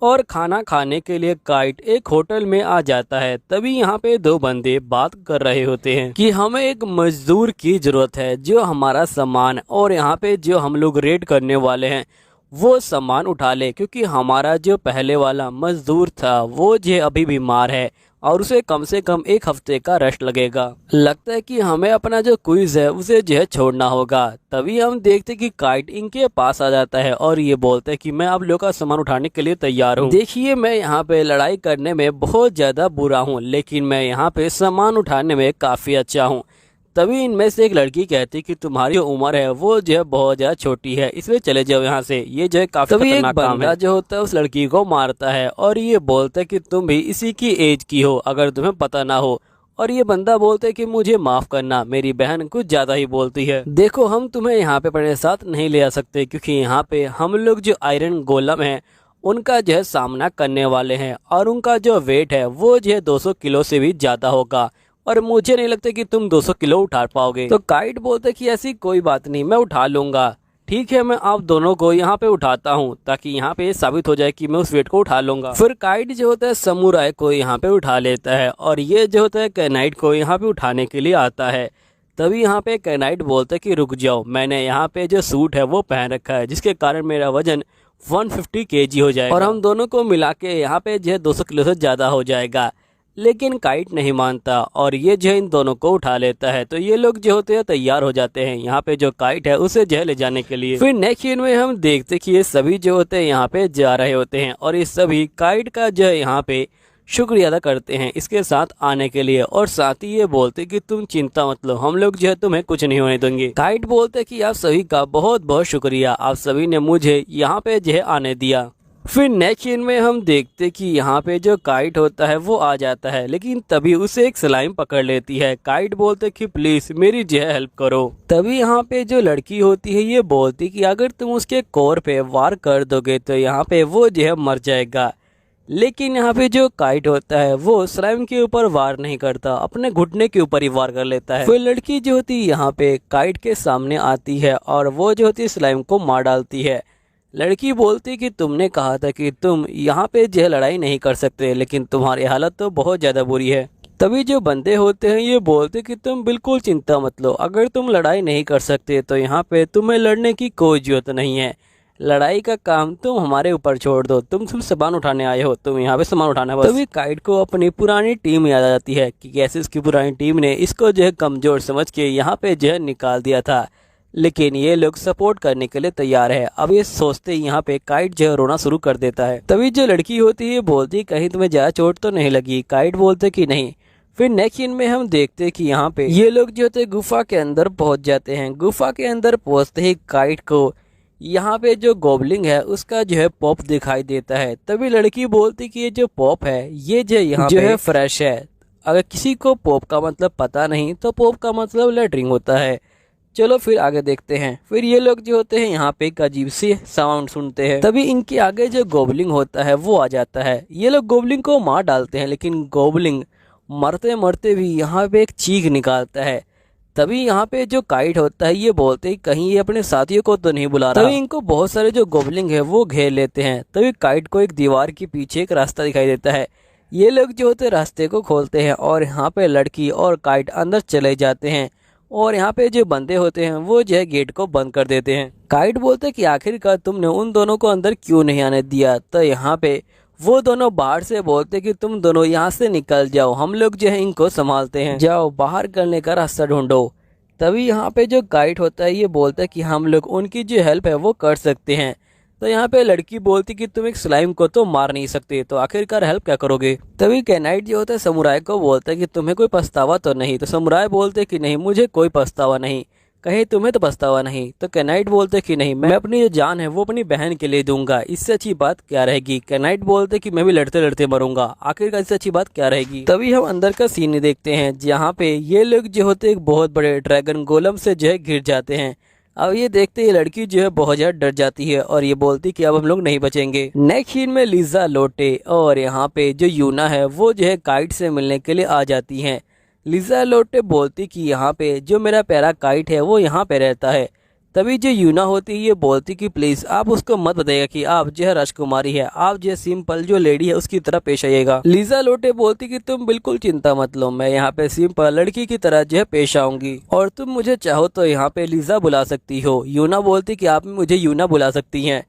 और खाना खाने के लिए काइट एक होटल में आ जाता है। तभी यहाँ पे 2 बंदे बात कर रहे होते हैं कि हमें एक मजदूर की जरूरत है जो हमारा सामान और यहाँ पे जो हम लोग रेड करने वाले हैं वो सामान उठा ले, क्योंकि हमारा जो पहले वाला मजदूर था वो जो अभी बीमार है और उसे कम से कम 1 हफ्ते का रेस्ट लगेगा। लगता है कि हमें अपना जो क्विज है उसे जो है छोड़ना होगा। तभी हम देखते कि काइट इनके पास आ जाता है और ये बोलता है कि मैं आप लोगों का सामान उठाने के लिए तैयार हूँ। देखिए मैं यहाँ पे लड़ाई करने में बहुत ज्यादा बुरा हूँ, लेकिन मैं यहाँ पे सामान उठाने में काफी अच्छा हूँ। तभी इनमें से एक लड़की कहती कि तुम्हारी जो उम्र है वो जो है बहुत ज्यादा छोटी है, इसलिए चले जाओ यहाँ से, ये जो है काफी खतरनाक काम है। जो होता है उस लड़की को मारता है और ये बोलता है कि तुम भी इसी की एज की हो अगर तुम्हें पता ना हो, और ये बंदा बोलता है कि मुझे माफ करना, मेरी बहन कुछ ज्यादा ही बोलती है। देखो हम तुम्हें यहाँ पे अपने साथ नहीं ले आ सकते, क्योंकि यहाँ पे हम लोग जो आयरन गोलम है उनका जो है सामना करने वाले हैं और उनका जो वेट है वो जो है 200 किलो से भी ज्यादा होगा, और मुझे नहीं लगता कि तुम 200 किलो उठा पाओगे। तो काइट बोलते कि ऐसी कोई बात नहीं, मैं उठा लूंगा। ठीक है, मैं आप दोनों को यहाँ पे उठाता हूँ ताकि यहाँ पे साबित हो जाए कि मैं उस वेट को उठा लूंगा। फिर काइट जो होता है समुराई को यहाँ पे उठा लेता है और ये जो होता है कैनाइट को यहाँ पे उठाने के लिए आता है। तभी यहाँ पे कैनाइट बोलता है कि रुक जाओ, मैंने यहाँ पे जो सूट है वो पहन रखा है जिसके कारण मेरा वजन 150 kg हो जाएगा और हम दोनों को मिला के यहाँ पे जो है 200 किलो से ज्यादा हो जाएगा। लेकिन काइट नहीं मानता और ये जो इन दोनों को उठा लेता है। तो ये लोग जो होते हैं तैयार हो जाते हैं यहाँ पे जो काइट है उसे जो ले जाने के लिए। फिर नेक्स्ट सीन में हम देखते कि ये सभी जो होते हैं यहाँ पे जा रहे होते हैं और ये सभी काइट का जो है यहाँ पे शुक्रिया अदा करते हैं इसके साथ आने के लिए, और साथ ही ये बोलते कि तुम चिंता मत लो, हम लोग जो है तुम्हें कुछ नहीं होने देंगे। काइट बोलते कि आप सभी का बहुत बहुत शुक्रिया, आप सभी ने मुझे यहाँ पे जो है आने दिया। फिर नेक्स्ट सीन में हम देखते कि यहाँ पे जो काइट होता है वो आ जाता है, लेकिन तभी उसे एक स्लाइम पकड़ लेती है। काइट बोलते कि प्लीज मेरी जो है हेल्प करो। तभी यहाँ पे जो लड़की होती है ये बोलती कि अगर तुम उसके कोर पे वार कर दोगे तो यहाँ पे वो जो है मर जाएगा। लेकिन यहाँ पे जो काइट होता है वो स्लाइम के ऊपर वार नहीं करता, अपने घुटने के ऊपर ही वार कर लेता है। फिर लड़की जो होती है यहाँ पे काइट के सामने आती है और वो जो होती है स्लाइम को मार डालती है। लड़की बोलती कि तुमने कहा था कि तुम यहाँ पे जो लड़ाई नहीं कर सकते, लेकिन तुम्हारी हालत तो बहुत ज़्यादा बुरी है। तभी जो बंदे होते हैं ये बोलते कि तुम बिल्कुल चिंता मत लो, अगर तुम लड़ाई नहीं कर सकते तो यहाँ पे तुम्हें लड़ने की कोई जरूरत नहीं है, लड़ाई का काम तुम हमारे ऊपर छोड़ दो, तुम सामान उठाने आए हो, तुम यहाँ पे सामान उठाना बस। तभी काइट को अपनी पुरानी टीम याद आ जाती है कि कैसे इसकी पुरानी टीम ने इसको जो है कमजोर समझ के यहाँ पे जो है निकाल दिया था, लेकिन ये लोग सपोर्ट करने के लिए तैयार है। अब ये सोचते ही यहाँ पे काइट जो है रोना शुरू कर देता है। तभी जो लड़की होती है बोलती कहीं तुम्हें ज्यादा चोट तो नहीं लगी। काइट बोलते कि नहीं। फिर नेक्स्ट सीन में हम देखते कि यहाँ पे ये लोग जो होते गुफा के अंदर पहुंच जाते हैं। गुफा के अंदर पहुंचते ही काइट को यहाँ पे जो गोबलिंग है उसका जो है पॉप दिखाई देता है। तभी लड़की बोलती कि ये जो पॉप है ये जो यहाँ जो है फ्रेश है। अगर किसी को पॉप का मतलब पता नहीं तो पॉप का मतलब लेटरिंग होता है। चलो फिर आगे देखते हैं। फिर ये लोग जो होते हैं यहाँ पे एक अजीब सी साउंड सुनते हैं। तभी इनके आगे जो गोबलिंग होता है वो आ जाता है। ये लोग गोबलिंग को मार डालते हैं, लेकिन गोबलिंग मरते मरते भी यहाँ पे एक चीख निकालता है। तभी यहाँ पे जो काइट होता है ये बोलते हैं कहीं ये अपने साथियों को तो नहीं बुला रहा। तभी इनको बहुत सारे जो गोबलिंग है वो घेर लेते हैं। तभी काइट को एक दीवार के पीछे एक रास्ता दिखाई देता है। ये लोग जो होते रास्ते को खोलते हैं और यहाँ पे लड़की और काइट अंदर चले जाते हैं, और यहाँ पे जो बंदे होते हैं वो जो है गेट को बंद कर देते हैं। काइट बोलते कि आखिरकार तुमने उन दोनों को अंदर क्यों नहीं आने दिया। तो यहाँ पे वो दोनों बाहर से बोलते कि तुम दोनों यहाँ से निकल जाओ, हम लोग जो है इनको संभालते हैं, जाओ बाहर करने का रास्ता ढूंढो। तभी यहाँ पे जो काइट होता है ये बोलता है कि हम लोग उनकी जो हेल्प है वो कर सकते हैं। तो यहाँ पे लड़की बोलती कि तुम एक स्लाइम को तो मार नहीं सकते, तो आखिरकार हेल्प क्या करोगे। तभी कैनाइट जो होता है समुराय को बोलता है कि तुम्हें कोई पछतावा तो नहीं। तो समुराय बोलते कि नहीं मुझे कोई पछतावा नहीं। कहे तुम्हें तो पछतावा नहीं। तो कैनाइट बोलते कि नहीं, मैं अपनी जो जान है वो अपनी बहन के लिए दूंगा, इससे अच्छी बात क्या रहेगी। कैनाइट बोलते कि मैं भी लड़ते लड़ते मरूंगा, आखिरकार इससे अच्छी बात क्या रहेगी। तभी हम अंदर का सीन देखते हैं जहाँ पे ये लोग जो होते एक बहुत बड़े ड्रैगन गोलम से जो है घिर जाते हैं। अब ये देखते ही लड़की जो है बहुत ज्यादा डर जाती है और ये बोलती कि अब हम लोग नहीं बचेंगे। नेक्स्ट सीन में लिजा लोटे और यहाँ पे जो यूना है वो जो है काइट से मिलने के लिए आ जाती हैं। लिजा लोटे बोलती कि यहाँ पे जो मेरा प्यारा काइट है वो यहाँ पे रहता है। तभी जो यूना होती है ये बोलती कि प्लीज आप उसको मत बताइएगा कि आप जो है राजकुमारी है, आप जो सिंपल जो लेडी है उसकी तरह पेश आइएगा। लिजा लोटे बोलती कि तुम बिल्कुल चिंता मत लो, मैं यहाँ पे सिंपल लड़की की तरह जो है पेश आऊंगी, और तुम मुझे चाहो तो यहाँ पे लिजा बुला सकती हो। यूना बोलती कि आप मुझे यूना बुला सकती हैं।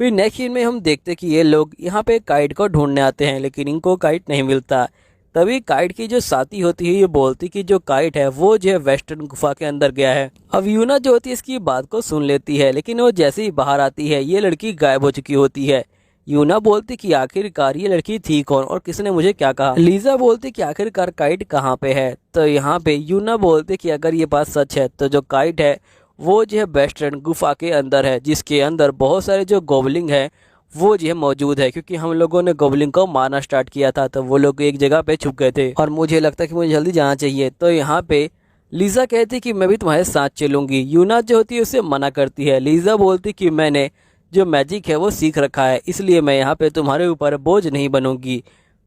फिर नेक्स्ट सीन में हम देखते कि ये लोग यहाँ पे काइट को ढूंढने आते हैं, लेकिन इनको काइट नहीं मिलता। तभी काइट की जो साथी होती है ये बोलती कि जो काइट है वो जो है वेस्टर्न गुफा के अंदर गया है। अब यूना जो होती है इसकी बात को सुन लेती है, लेकिन वो जैसे ही बाहर आती है ये लड़की गायब हो चुकी होती है। यूना बोलती कि आखिरकार ये लड़की थी कौन और किसने मुझे क्या कहा। लीजा बोलती कि आखिरकार काइट कहाँ पे है। तो यहाँ पे यूना बोलती कि अगर ये बात सच है तो जो काइट है वो जो है वेस्टर्न गुफा के अंदर है, जिसके अंदर बहुत सारे जो गोबलिंग है वो जो है मौजूद है, क्योंकि हम लोगों ने गोबलिंग को मारना स्टार्ट किया था तो वो लोग एक जगह पे छुप गए थे और मुझे लगता है कि मुझे जल्दी जाना चाहिए। तो यहाँ पे लीजा कहती कि मैं भी तुम्हारे साथ चलूंगी। यूना जो होती है उसे मना करती है। लीजा बोलती कि मैंने जो मैजिक है वो सीख रखा है, इसलिए मैं यहाँ पे तुम्हारे ऊपर बोझ नहीं बनूंगी,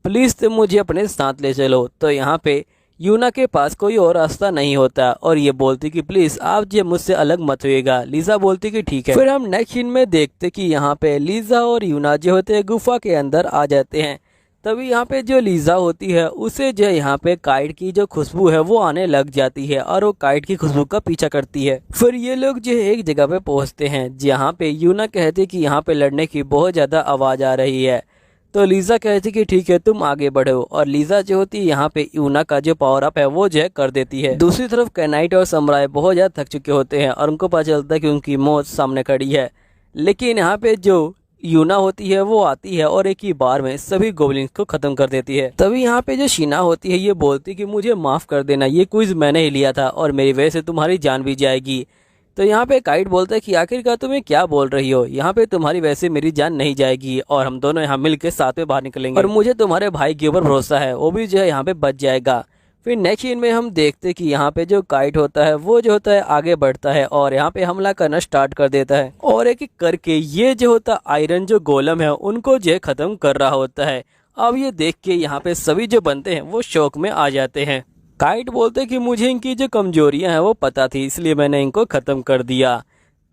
प्लीज़ तुम मुझे अपने साथ ले चलो। तो यहाँ पे यूना के पास कोई और रास्ता नहीं होता और ये बोलती कि प्लीज आप जो मुझसे अलग मत होइएगा। लीजा बोलती कि ठीक है। फिर हम नेक्स्ट सीन में देखते कि यहाँ पे लीजा और यूना जो होते हैं गुफा के अंदर आ जाते हैं। तभी यहाँ पे जो लीजा होती है उसे जो यहाँ पे काइट की जो खुशबू है वो आने लग जाती है और वो काइट की खुशबू का पीछा करती है। फिर ये लोग जो है एक जगह पे पहुंचते हैं जहाँ पे यूना कहती कि यहाँ पे लड़ने की बहुत ज्यादा आवाज आ रही है। तो लीजा कहती कि ठीक है तुम आगे बढ़ो, और लीजा जो होती है यहाँ पे यूना का जो पावर अप है वो जो है कर देती है। दूसरी तरफ कैनाइट और समुराय बहुत ज्यादा थक चुके होते हैं और उनको पता चलता है कि उनकी मौत सामने खड़ी है, लेकिन यहाँ पे जो यूना होती है वो आती है और एक ही बार में सभी गोबलिन्स को खत्म कर देती है। तभी यहाँ पे जो शीना होती है ये बोलती कि मुझे माफ कर देना, ये क्विज मैंने ही लिया था और मेरी वजह से तुम्हारी जान भी जाएगी। तो यहाँ पे काइट बोलता है कि आखिरकार तुम्हें क्या बोल रही हो, यहाँ पे तुम्हारी वजह से मेरी जान नहीं जाएगी और हम दोनों यहाँ मिलकर साथ में बाहर निकलेंगे और मुझे तुम्हारे भाई के ऊपर भरोसा है, वो भी जो है यहाँ पे बच जाएगा। फिर नेक्स्ट सीन में हम देखते कि यहाँ पे जो काइट होता है वो जो होता है आगे बढ़ता है और यहाँ पे हमला करना स्टार्ट कर देता है और एक एक करके ये जो होता आयरन जो गोलम है उनको जो खत्म कर रहा होता है। अब ये देख के यहाँ पे सभी जो बनते हैं वो शौक में आ जाते हैं। काइट बोलते कि मुझे इनकी जो कमजोरियां हैं वो पता थी, इसलिए मैंने इनको खत्म कर दिया।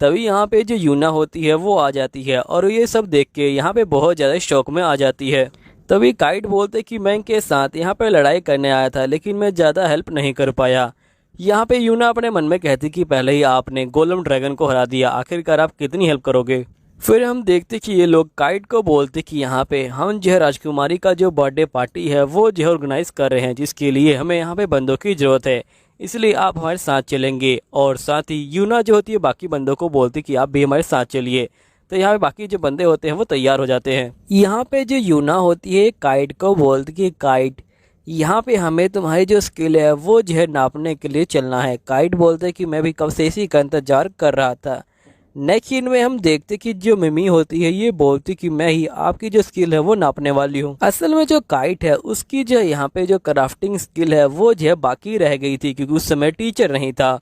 तभी यहाँ पे जो यूना होती है वो आ जाती है और ये सब देख के यहाँ पे बहुत ज़्यादा शौक में आ जाती है। तभी काइट बोलते कि मैं इनके साथ यहाँ पे लड़ाई करने आया था लेकिन मैं ज़्यादा हेल्प नहीं कर पाया। यहाँ पे यूना अपने मन में कहती कि पहले ही आपने गोलम ड्रैगन को हरा दिया, आखिरकार आप कितनी हेल्प करोगे। फिर हम देखते कि ये लोग काइट को बोलते कि यहाँ पे हम जो है राजकुमारी का जो बर्थडे पार्टी है वो जो है ऑर्गेनाइज कर रहे हैं, जिसके लिए हमें यहाँ पे बंदों की ज़रूरत है, इसलिए आप हमारे साथ चलेंगे। और साथ ही यूना जो होती है बाकी बंदों को बोलती कि आप भी हमारे साथ चलिए। तो यहाँ पे बाकी जो बंदे होते हैं वो तैयार हो जाते हैं। यहाँ पे जो यूना होती है काइट को बोलती कि काइट यहाँ पे हमें तुम्हारी जो स्किल है वो जो है नापने के लिए चलना है। काइट बोलते कि मैं भी कब से इसी का इंतजार कर रहा था। नेक्स्ट सीन में हम देखते कि जो मिमी होती है ये बोलती कि मैं ही आपकी जो स्किल है वो नापने वाली हूँ। असल में जो काइट है उसकी जो यहाँ पे जो क्राफ्टिंग स्किल है वो जो है बाकी रह गई थी क्योंकि उस समय टीचर नहीं था।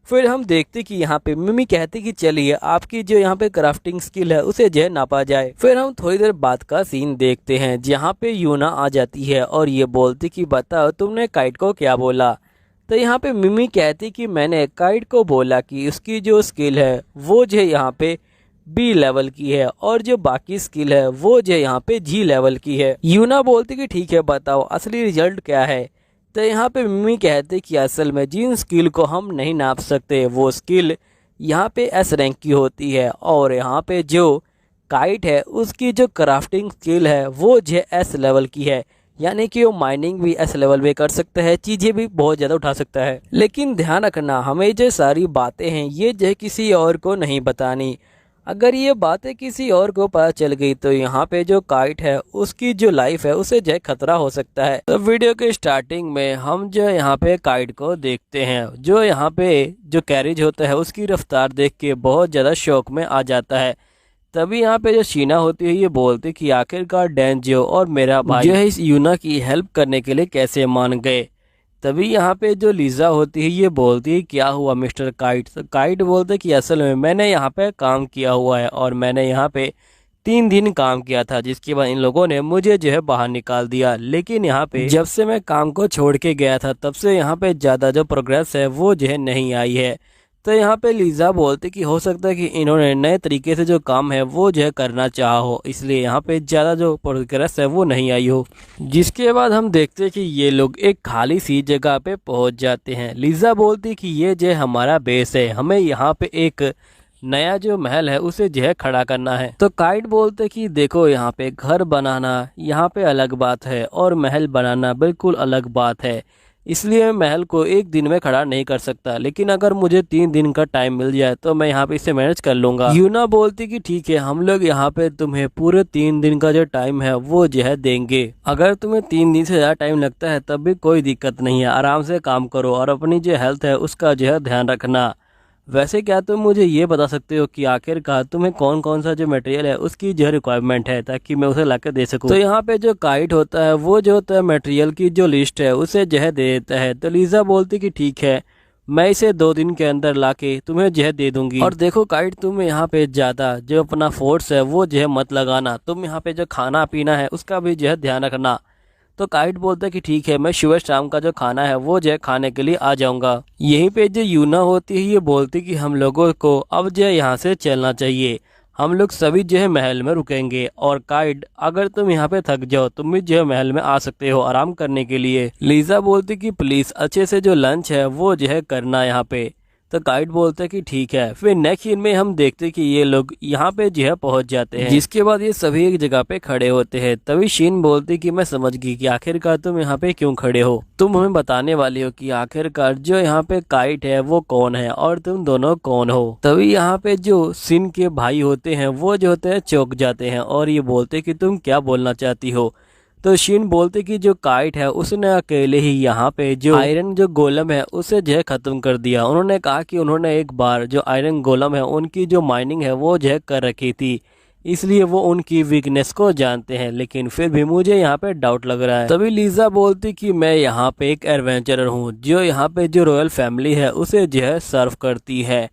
फिर हम देखते कि यहाँ पे मिमी कहती कि चलिए आपकी जो यहाँ पे क्राफ्टिंग स्किल है उसे जो है नापा जाए। फिर हम थोड़ी देर बाद का सीन देखते हैं जहाँ पे यूना आ जाती है और ये बोलती कि बताओ तुमने काइट को क्या बोला। तो यहाँ पे मिमी कहती कि मैंने काइट को बोला कि उसकी जो स्किल है वो जो यहाँ पे बी लेवल की है और जो बाकी स्किल है वो जो यहाँ पे जी लेवल की है। यूना बोलती कि ठीक है बताओ असली रिजल्ट क्या है। तो यहाँ पे मिमी कहते कि असल में जिन स्किल को हम नहीं नाप सकते वो स्किल यहाँ पे एस रैंक की होती है और यहाँ पे जो काइट है उसकी जो क्राफ्टिंग स्किल है वो जो एस लेवल की है, यानी कि वो माइनिंग भी एस लेवल में कर सकता है, चीज़ें भी बहुत ज़्यादा उठा सकता है। लेकिन ध्यान रखना हमें जो सारी बातें हैं ये जो किसी और को नहीं बतानी। अगर ये बातें किसी और को पता चल गई तो यहाँ पे जो काइट है उसकी जो लाइफ है उसे जो खतरा हो सकता है। तो वीडियो के स्टार्टिंग में हम जो यहाँ पे काइट को देखते हैं जो यहाँ पे जो कैरेज होता है उसकी रफ्तार देख के बहुत ज़्यादा शौक में आ जाता है। तभी यहाँ पे जो शीना होती है ये बोलती कि आखिरकार डेंजियो और मेरा भाई जो है इस यूना की हेल्प करने के लिए कैसे मान गए। तभी यहाँ पे जो लीजा होती है ये बोलती है क्या हुआ मिस्टर काइट। तो काइट बोलते कि असल में मैंने यहाँ पे काम किया हुआ है और मैंने यहाँ पे 3 दिन काम किया था, जिसके बाद इन लोगों ने मुझे जो है बाहर निकाल दिया। लेकिन यहाँ पे जब से मैं काम को छोड़ के गया था तब से यहाँ पे ज़्यादा जो प्रोग्रेस है वो जो है नहीं आई है। तो यहाँ पे लीजा बोलती कि हो सकता है कि इन्होंने नए तरीके से जो काम है वो जो है करना चाहा हो, इसलिए यहाँ पे ज़्यादा जो प्रोग्रेस है वो नहीं आई हो। जिसके बाद हम देखते हैं कि ये लोग एक खाली सी जगह पे पहुँच जाते हैं। लीजा बोलती कि ये जो हमारा बेस है, हमें यहाँ पे एक नया जो महल है उसे जो है खड़ा करना है। तो काइट बोलते कि देखो यहाँ पे घर बनाना यहाँ पे अलग बात है और महल बनाना बिल्कुल अलग बात है, इसलिए महल को एक दिन में खड़ा नहीं कर सकता, लेकिन अगर मुझे 3 दिन का टाइम मिल जाए तो मैं यहाँ पे इसे मैनेज कर लूँगा। यूना बोलती कि ठीक है हम लोग यहाँ पे तुम्हें पूरे 3 दिन का जो टाइम है वो जो है देंगे। अगर तुम्हें 3 दिन से ज़्यादा टाइम लगता है तब भी कोई दिक्कत नहीं है, आराम से काम करो और अपनी जो हेल्थ है उसका जो है ध्यान रखना। वैसे क्या तुम मुझे ये बता सकते हो कि आखिरकार तुम्हें कौन कौन सा जो मटेरियल है उसकी जो रिक्वायरमेंट है ताकि मैं उसे लाकर दे सकूं। तो यहाँ पे जो काइट होता है वो जो होता है मटेरियल की जो लिस्ट है उसे जो है दे देता है। तो लीजा बोलती कि ठीक है मैं इसे 2 दिन के अंदर लाके तुम्हें जो है दे दूंगी। और देखो काइट तुम यहाँ पे ज़्यादा जो अपना फोर्स है वो जो है मत लगाना, तुम यहाँ पे जो खाना पीना है उसका भी जो है ध्यान रखना। तो काइट बोलता है कि ठीक है मैं सुबह शाम का जो खाना है वो जो है खाने के लिए आ जाऊंगा। यहीं पे जो यूना होती है ये बोलती कि हम लोगों को अब जो है यहाँ से चलना चाहिए, हम लोग सभी जो है महल में रुकेंगे। और काइट अगर तुम यहाँ पे थक जाओ तुम भी जो है महल में आ सकते हो आराम करने के लिए। लीजा बोलती कि प्लीज़ अच्छे से जो लंच है वो जो है करना यहाँ पे। तो गाइड बोलता है कि ठीक है। फिर नेक्स्ट सीन में हम देखते हैं कि ये लोग यहाँ पे जो है पहुंच जाते हैं, जिसके बाद ये सभी एक जगह पे खड़े होते हैं। तभी शीन बोलती कि मैं समझ गई कि आखिरकार तुम यहाँ पे क्यों खड़े हो। तुम हमें बताने वाली हो कि आखिरकार जो यहाँ पे काइट है वो कौन है और तुम दोनों कौन हो। तभी यहाँ पे जो सिन के भाई होते हैं वो जो होते हैं चौंक जाते हैं और ये बोलते कि तुम क्या बोलना चाहती हो। तो शीन बोलते कि जो काइट है उसने अकेले ही यहाँ पे जो आयरन जो गोलम है उसे जो है खत्म कर दिया। उन्होंने कहा कि उन्होंने एक बार जो आयरन गोलम है उनकी जो माइनिंग है वो जो है कर रखी थी, इसलिए वो उनकी वीकनेस को जानते हैं, लेकिन फिर भी मुझे यहाँ पे डाउट लग रहा है। तभी लीजा बोलती कि मैं यहाँ पे एक एडवेंचरर हूँ जो यहाँ पे जो रॉयल फैमिली है उसे जो है सर्व करती है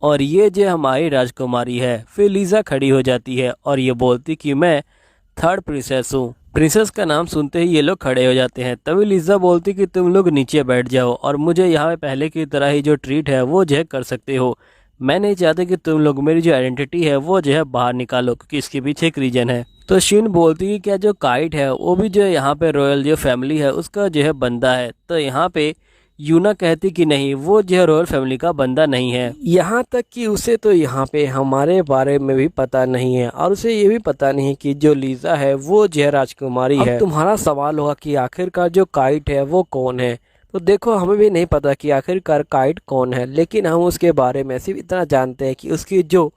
और ये जो हमारी राजकुमारी है। फिर लीजा खड़ी हो जाती है और ये बोलती कि मैं थर्ड प्रिंसेस हूँ। प्रिंसेस का नाम सुनते ही ये लोग खड़े हो जाते हैं। तभी लीजा बोलती कि तुम लोग नीचे बैठ जाओ और मुझे यहाँ पे पहले की तरह ही जो ट्रीट है वो जो है कर सकते हो। मैं नहीं चाहती कि तुम लोग मेरी जो आइडेंटिटी है वो जो है बाहर निकालो, क्योंकि इसके पीछे एक रीजन है। तो शीन बोलती है क्या जो काइट है वो भी जो है यहाँ पे रॉयल जो फैमिली है उसका जो है बंदा है। तो यहाँ पे यूना कहती कि नहीं, वो जो है रॉयल फैमिली का बंदा नहीं है। यहाँ तक कि उसे तो यहाँ पे हमारे बारे में भी पता नहीं है और उसे ये भी पता नहीं कि जो लीजा है वो जो है राजकुमारी है। तुम्हारा सवाल होगा कि आखिरकार जो काइट है वो कौन है। तो देखो, हमें भी नहीं पता कि आखिरकार काइट कौन है, लेकिन हम उसके बारे में सिर्फ इतना जानते हैं कि उसकी जो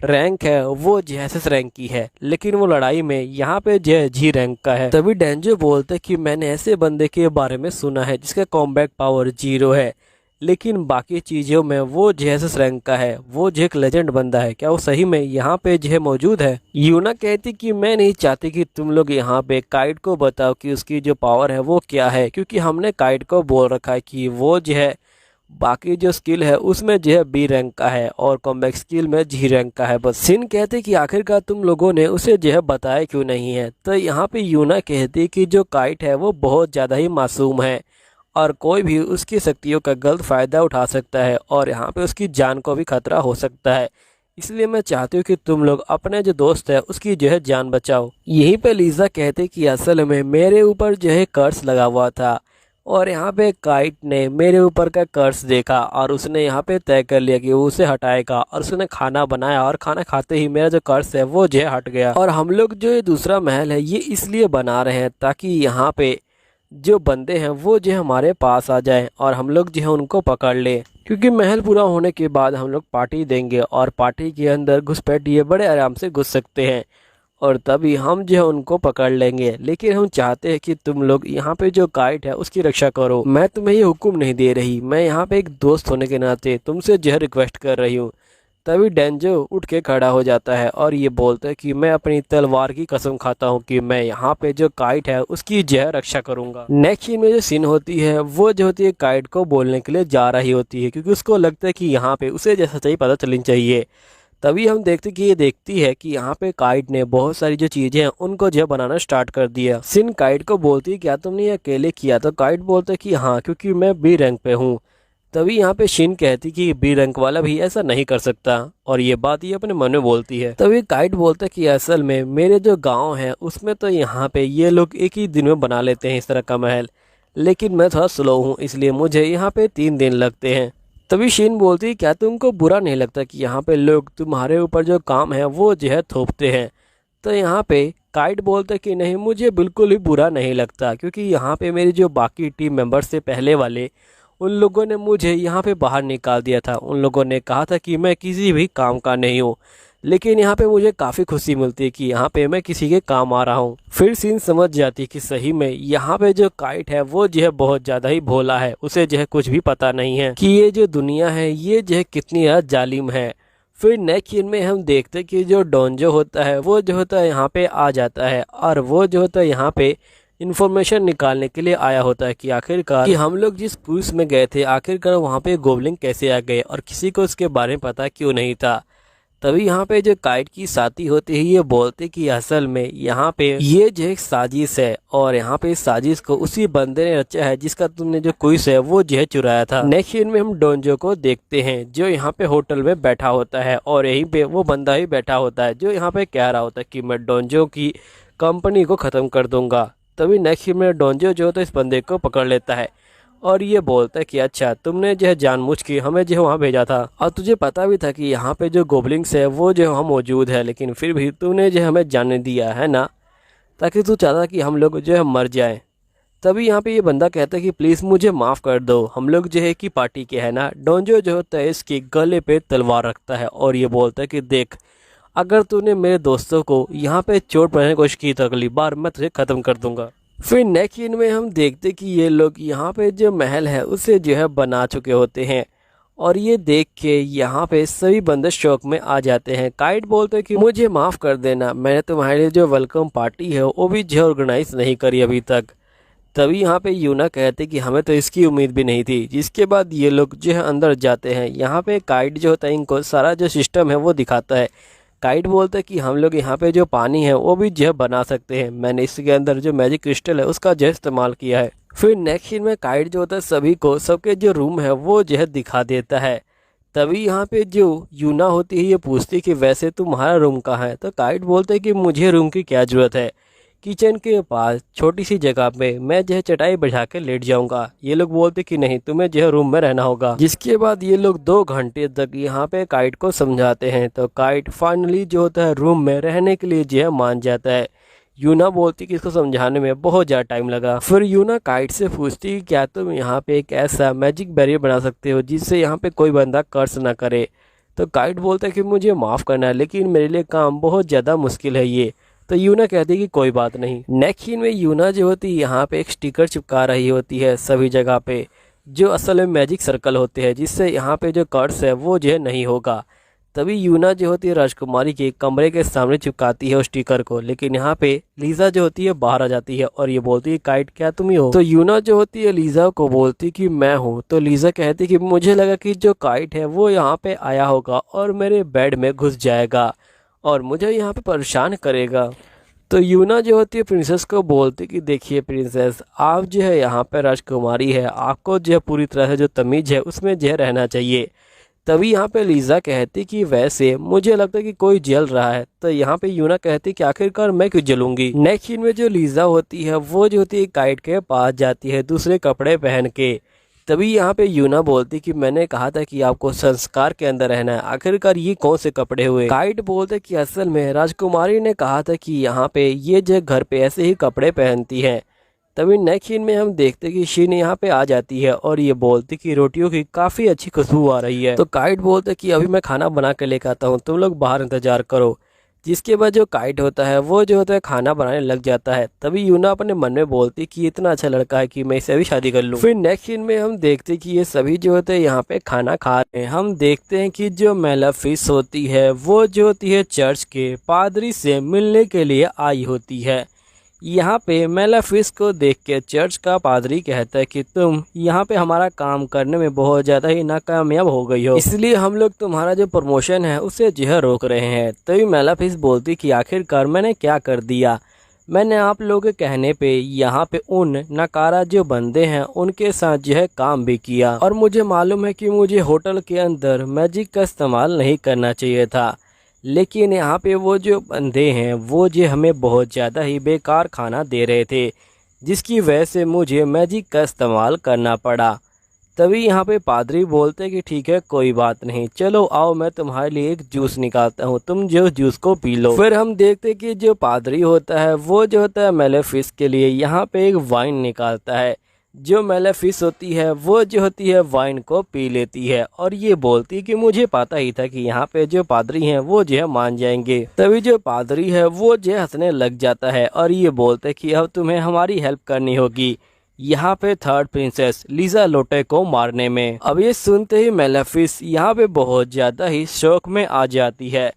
रैंक है वो जेएसएस रैंक की है, लेकिन वो लड़ाई में यहाँ पे जी रैंक का है। तभी डेंजो बोलते कि मैंने ऐसे बंदे के बारे में सुना है जिसका कॉम्बैट पावर 0 है, लेकिन बाकी चीजों में वो जेएसएस रैंक का है, वो जो एक लेजेंड बंदा है। क्या वो सही में यहाँ पे जो है मौजूद है? यूना कहती कि मैं नहीं चाहती कि तुम लोग यहाँ पे काइट को बताओ कि उसकी जो पावर है वो क्या है, क्योंकि हमने काइट को बोल रखा है कि वो जो है बाकी जो स्किल है उसमें जो है बी रैंक का है और कॉम्बैट स्किल में जी रैंक का है बस। सिन कहते कि आखिरकार तुम लोगों ने उसे जो है बताया क्यों नहीं है। तो यहाँ पे यूना कहती कि जो काइट है वो बहुत ज़्यादा ही मासूम है और कोई भी उसकी शक्तियों का गलत फ़ायदा उठा सकता है और यहाँ पे उसकी जान को भी खतरा हो सकता है, इसलिए मैं चाहती हूँ कि तुम लोग अपने जो दोस्त है उसकी जो है जान बचाओ। यहीं पे लीजा कहते कि असल में मेरे ऊपर जो है कर्स लगा हुआ था और यहाँ पे काइट ने मेरे ऊपर का कर्स देखा और उसने यहाँ पे तय कर लिया कि वो उसे हटाएगा और उसने खाना बनाया और खाना खाते ही मेरा जो कर्स है वो जो है हट गया। और हम लोग जो ये दूसरा महल है ये इसलिए बना रहे हैं ताकि यहाँ पे जो बंदे हैं वो जो हमारे पास आ जाएं और हम लोग जो है उनको पकड़ ले, क्योंकि महल पूरा होने के बाद हम लोग पार्टी देंगे और पार्टी के अंदर घुसपैठ ये बड़े आराम से घुस सकते हैं और तभी हम जो है उनको पकड़ लेंगे। लेकिन हम चाहते हैं कि तुम लोग यहाँ पे जो काइट है उसकी रक्षा करो। मैं तुम्हें ये हुक्म नहीं दे रही, मैं यहाँ पे एक दोस्त होने के नाते तुमसे जो है रिक्वेस्ट कर रही हूँ। तभी डेंजो उठ के खड़ा हो जाता है और ये बोलता है कि मैं अपनी तलवार की कसम खाता हूँ कि मैं यहाँ पे जो काइट है उसकी जो है रक्षा करूँगा। नेक्स्ट सीन में जो सीन होती है वो जो होती है काइट को बोलने के लिए जा रही होती है, क्योंकि उसको लगता है कि यहाँ पे उसे जैसा सच्चाई पता चलनी चाहिए। तभी हम देखते कि ये देखती है कि यहाँ पे काइट ने बहुत सारी जो चीजें हैं उनको जो बनाना स्टार्ट कर दिया। सिन काइट को बोलती है क्या तुमने ये अकेले किया? तो काइट बोलता है कि हाँ, क्योंकि मैं बी रैंक पे हूँ। तभी यहाँ पे शिन कहती कि बी रैंक वाला भी ऐसा नहीं कर सकता और ये बात ये अपने मन में बोलती है। तभी काइट बोलता है कि असल में मेरे जो गाँव है उसमें तो यहाँ पे ये लोग एक ही दिन में बना लेते हैं इस तरह का महल, लेकिन मैं थोड़ा स्लो हूँ इसलिए मुझे यहाँ पे 3 दिन लगते हैं। तभी शीन बोलती है क्या तुमको बुरा नहीं लगता कि यहाँ पे लोग तुम्हारे ऊपर जो काम है वो जो है थोपते हैं? तो यहाँ पे काइट बोलता है कि नहीं, मुझे बिल्कुल भी बुरा नहीं लगता, क्योंकि यहाँ पे मेरे जो बाकी टीम मेंबर्स थे पहले वाले, उन लोगों ने मुझे यहाँ पे बाहर निकाल दिया था। उन लोगों ने कहा था कि मैं किसी भी काम का नहीं हूँ, लेकिन यहाँ पे मुझे काफ़ी खुशी मिलती है कि यहाँ पे मैं किसी के काम आ रहा हूँ। फिर सीन समझ जाती है कि सही में यहाँ पे जो काइट है वो जो है बहुत ज़्यादा ही भोला है, उसे जो है कुछ भी पता नहीं है कि ये जो दुनिया है ये जो है कितनी ज़्यादा जालिम है। फिर नेक्स्ट सीन में हम देखते हैं कि जो डोंजो होता है वो जो होता है यहाँ पे आ जाता है और वो जो होता है यहाँ पे इन्फॉर्मेशन निकालने के लिए आया होता है कि आखिरकार कि हम लोग जिस क्रूज में गए थे आखिरकार वहाँ पे गोबलिन कैसे आ गए और किसी को उसके बारे में पता क्यों नहीं था। तभी यहाँ पे जो काइट की साथी होती है ये बोलते कि असल में यहाँ पे ये जो एक साजिश है और यहाँ पे इस साजिश को उसी बंदे ने रचा है जिसका तुमने जो क्विज है वो जो है चुराया था। नेक्स्ट सीन में हम डोंजो को देखते हैं जो यहाँ पे होटल में बैठा होता है और यहीं पे वो बंदा ही बैठा होता है जो यहाँ पे कह रहा होता है कि मैं डोंजो की कंपनी को ख़त्म कर दूंगा। तभी नेक्स्ट सीन में डोंजो जो होता है इस बंदे को पकड़ लेता है और ये बोलता है कि अच्छा तुमने जो है जानबूझ के हमें जो है वहाँ भेजा था, और तुझे पता भी था कि यहाँ पे जो गोबलिंग्स है वो जो है मौजूद है, लेकिन फिर भी तूने जो हमें जाने दिया है ना, ताकि तू चाहता कि हम लोग जो है मर जाएं। तभी यहाँ पे ये बंदा कहता है कि प्लीज़ मुझे माफ़ कर दो, हम लोग जो है कि पार्टी के है ना। डोंजो जो होता है इसके गले पे तलवार रखता है और ये बोलता है कि देख, अगर तूने मेरे दोस्तों को यहाँ पे चोट पहुँचाने की कोशिश की तो अगली बार मैं तुझे ख़त्म कर दूंगा। फिर नेक्स्ट सीन में हम देखते कि ये लोग यहाँ पे जो महल है उसे जो है बना चुके होते हैं, और ये देख के यहाँ पे सभी बंदे शौक में आ जाते हैं। काइट बोलते हैं कि मुझे माफ़ कर देना, मैंने तुम्हारे लिए जो वेलकम पार्टी है वो भी जो ऑर्गेनाइज नहीं करी अभी तक। तभी यहाँ पे यूना कहते कि हमें तो इसकी उम्मीद भी नहीं थी। जिसके बाद ये लोग जो है अंदर जाते हैं। यहाँ पे काइट जो होता है इनको सारा जो सिस्टम है वो दिखाता है। काइट बोलता है कि हम लोग यहाँ पे जो पानी है वो भी जो है बना सकते हैं, मैंने इसके अंदर जो मैजिक क्रिस्टल है उसका जो इस्तेमाल किया है। फिर नेक्स्ट सीन में काइट जो होता है सभी को सबके जो रूम है वो जो है दिखा देता है। तभी यहाँ पे जो यूना होती है ये पूछती है कि वैसे तुम्हारा रूम कहाँ है, तो काइट बोलते है कि मुझे रूम की क्या ज़रूरत है, किचन के पास छोटी सी जगह पे मैं जो है चटाई बिछा के लेट जाऊंगा। ये लोग बोलते कि नहीं, तुम्हें जो है रूम में रहना होगा। जिसके बाद ये लोग 2 घंटे तक यहाँ पे काइट को समझाते हैं, तो काइट फाइनली जो होता है रूम में रहने के लिए जो है मान जाता है। यूना बोलती कि इसको समझाने में बहुत ज़्यादा टाइम लगा। फिर यूना काइट से पूछती कि क्या तुम यहाँ पे एक ऐसा मैजिक बैरियर बना सकते हो जिससे यहाँ पे कोई बंदा कर्स ना करे। तो काइट बोलता है कि मुझे माफ़ करना है, लेकिन मेरे लिए काम बहुत ज़्यादा मुश्किल है ये। तो यूना कहती है कि कोई बात नहीं। नेक्स्ट सीन में यूना जो होती है यहाँ पे एक स्टिकर चिपका रही होती है सभी जगह पे, जो असल में मैजिक सर्कल होते हैं, जिससे यहाँ पे जो कर्स है वो जो है नहीं होगा। तभी यूना जो होती है राजकुमारी के कमरे के सामने चिपकाती है उस स्टिकर को, लेकिन यहाँ पे लीजा जो होती है बाहर आ जाती है और ये बोलती है काइट क्या तुम ही हो। तो यूना जो होती है लीजा को बोलती कि मैं हूँ। तो लीजा कहती कि मुझे लगा कि जो काइट है वो यहाँ पे आया होगा और मेरे बेड में घुस जाएगा और मुझे यहाँ पे परेशान करेगा। तो यूना जो होती है प्रिंसेस को बोलती कि देखिए प्रिंसेस, आप जो है यहाँ पे राजकुमारी है, आपको जो है पूरी तरह से जो तमीज़ है उसमें जो है रहना चाहिए। तभी यहाँ पे लीजा कहती कि वैसे मुझे लगता है कि कोई जल रहा है। तो यहाँ पे यूना कहती कि आखिरकार मैं क्यों जलूंगी। नेक्स्ट सीन में जो लीजा होती है वो जो होती है काइट के पास जाती है दूसरे कपड़े पहन के। तभी यहाँ पे यूना बोलती कि मैंने कहा था कि आपको संस्कार के अंदर रहना है, आखिरकार ये कौन से कपड़े हुए। काइट बोलते कि असल में राजकुमारी ने कहा था कि यहाँ पे ये जो घर पे ऐसे ही कपड़े पहनती है। तभी नेक्स्ट सीन में हम देखते कि शीन यहाँ पे आ जाती है और ये बोलती कि रोटियों की काफ़ी अच्छी खुशबू आ रही है। तो काइट बोलते कि अभी मैं खाना बना के लेकर आता हूँ, तुम लोग बाहर इंतजार करो। जिसके बाद जो काइट होता है वो जो होता है खाना बनाने लग जाता है। तभी यूना अपने मन में बोलती कि इतना अच्छा लड़का है कि मैं इसे अभी शादी कर लूँ। फिर नेक्स्ट सीन में हम देखते कि ये सभी जो होते हैं यहाँ पे खाना खा रहे हैं। हम देखते हैं कि जो मेलाफिस होती है वो जो होती है चर्च के पादरी से मिलने के लिए आई होती है। यहाँ पे मेलाफिस को देख के चर्च का पादरी कहता है कि तुम यहाँ पे हमारा काम करने में बहुत ज़्यादा ही नाकामयाब हो गई हो, इसलिए हम लोग तुम्हारा जो प्रमोशन है उसे जो है रोक रहे हैं। तभी मेलाफिस बोलती कि आखिरकार मैंने क्या कर दिया, मैंने आप लोगों के कहने पे यहाँ पे उन नकारा जो बंदे हैं उनके साथ जो है काम भी किया, और मुझे मालूम है कि मुझे होटल के अंदर मैजिक का इस्तेमाल नहीं करना चाहिए था, लेकिन यहाँ पे वो जो बंदे हैं वो जो हमें बहुत ज़्यादा ही बेकार खाना दे रहे थे, जिसकी वजह से मुझे मैजिक का इस्तेमाल करना पड़ा। तभी यहाँ पे पादरी बोलते कि ठीक है कोई बात नहीं, चलो आओ मैं तुम्हारे लिए एक जूस निकालता हूँ, तुम जो जूस को पी लो। फिर हम देखते कि जो पादरी होता है वो जो होता है मेलेफिस के लिए यहाँ पे एक वाइन निकालता है। जो मेलेफिस होती है वो जो होती है वाइन को पी लेती है और ये बोलती कि मुझे पता ही था कि यहाँ पे जो पादरी हैं वो जो है मान जाएंगे। तभी जो पादरी है वो जो हंसने लग जाता है और ये बोलते कि अब तुम्हें हमारी हेल्प करनी होगी यहाँ पे थर्ड प्रिंसेस लीजा लोटे को मारने में। अब ये सुनते ही मेलेफिस यहाँ पे बहुत ज़्यादा ही शौक में आ जाती है।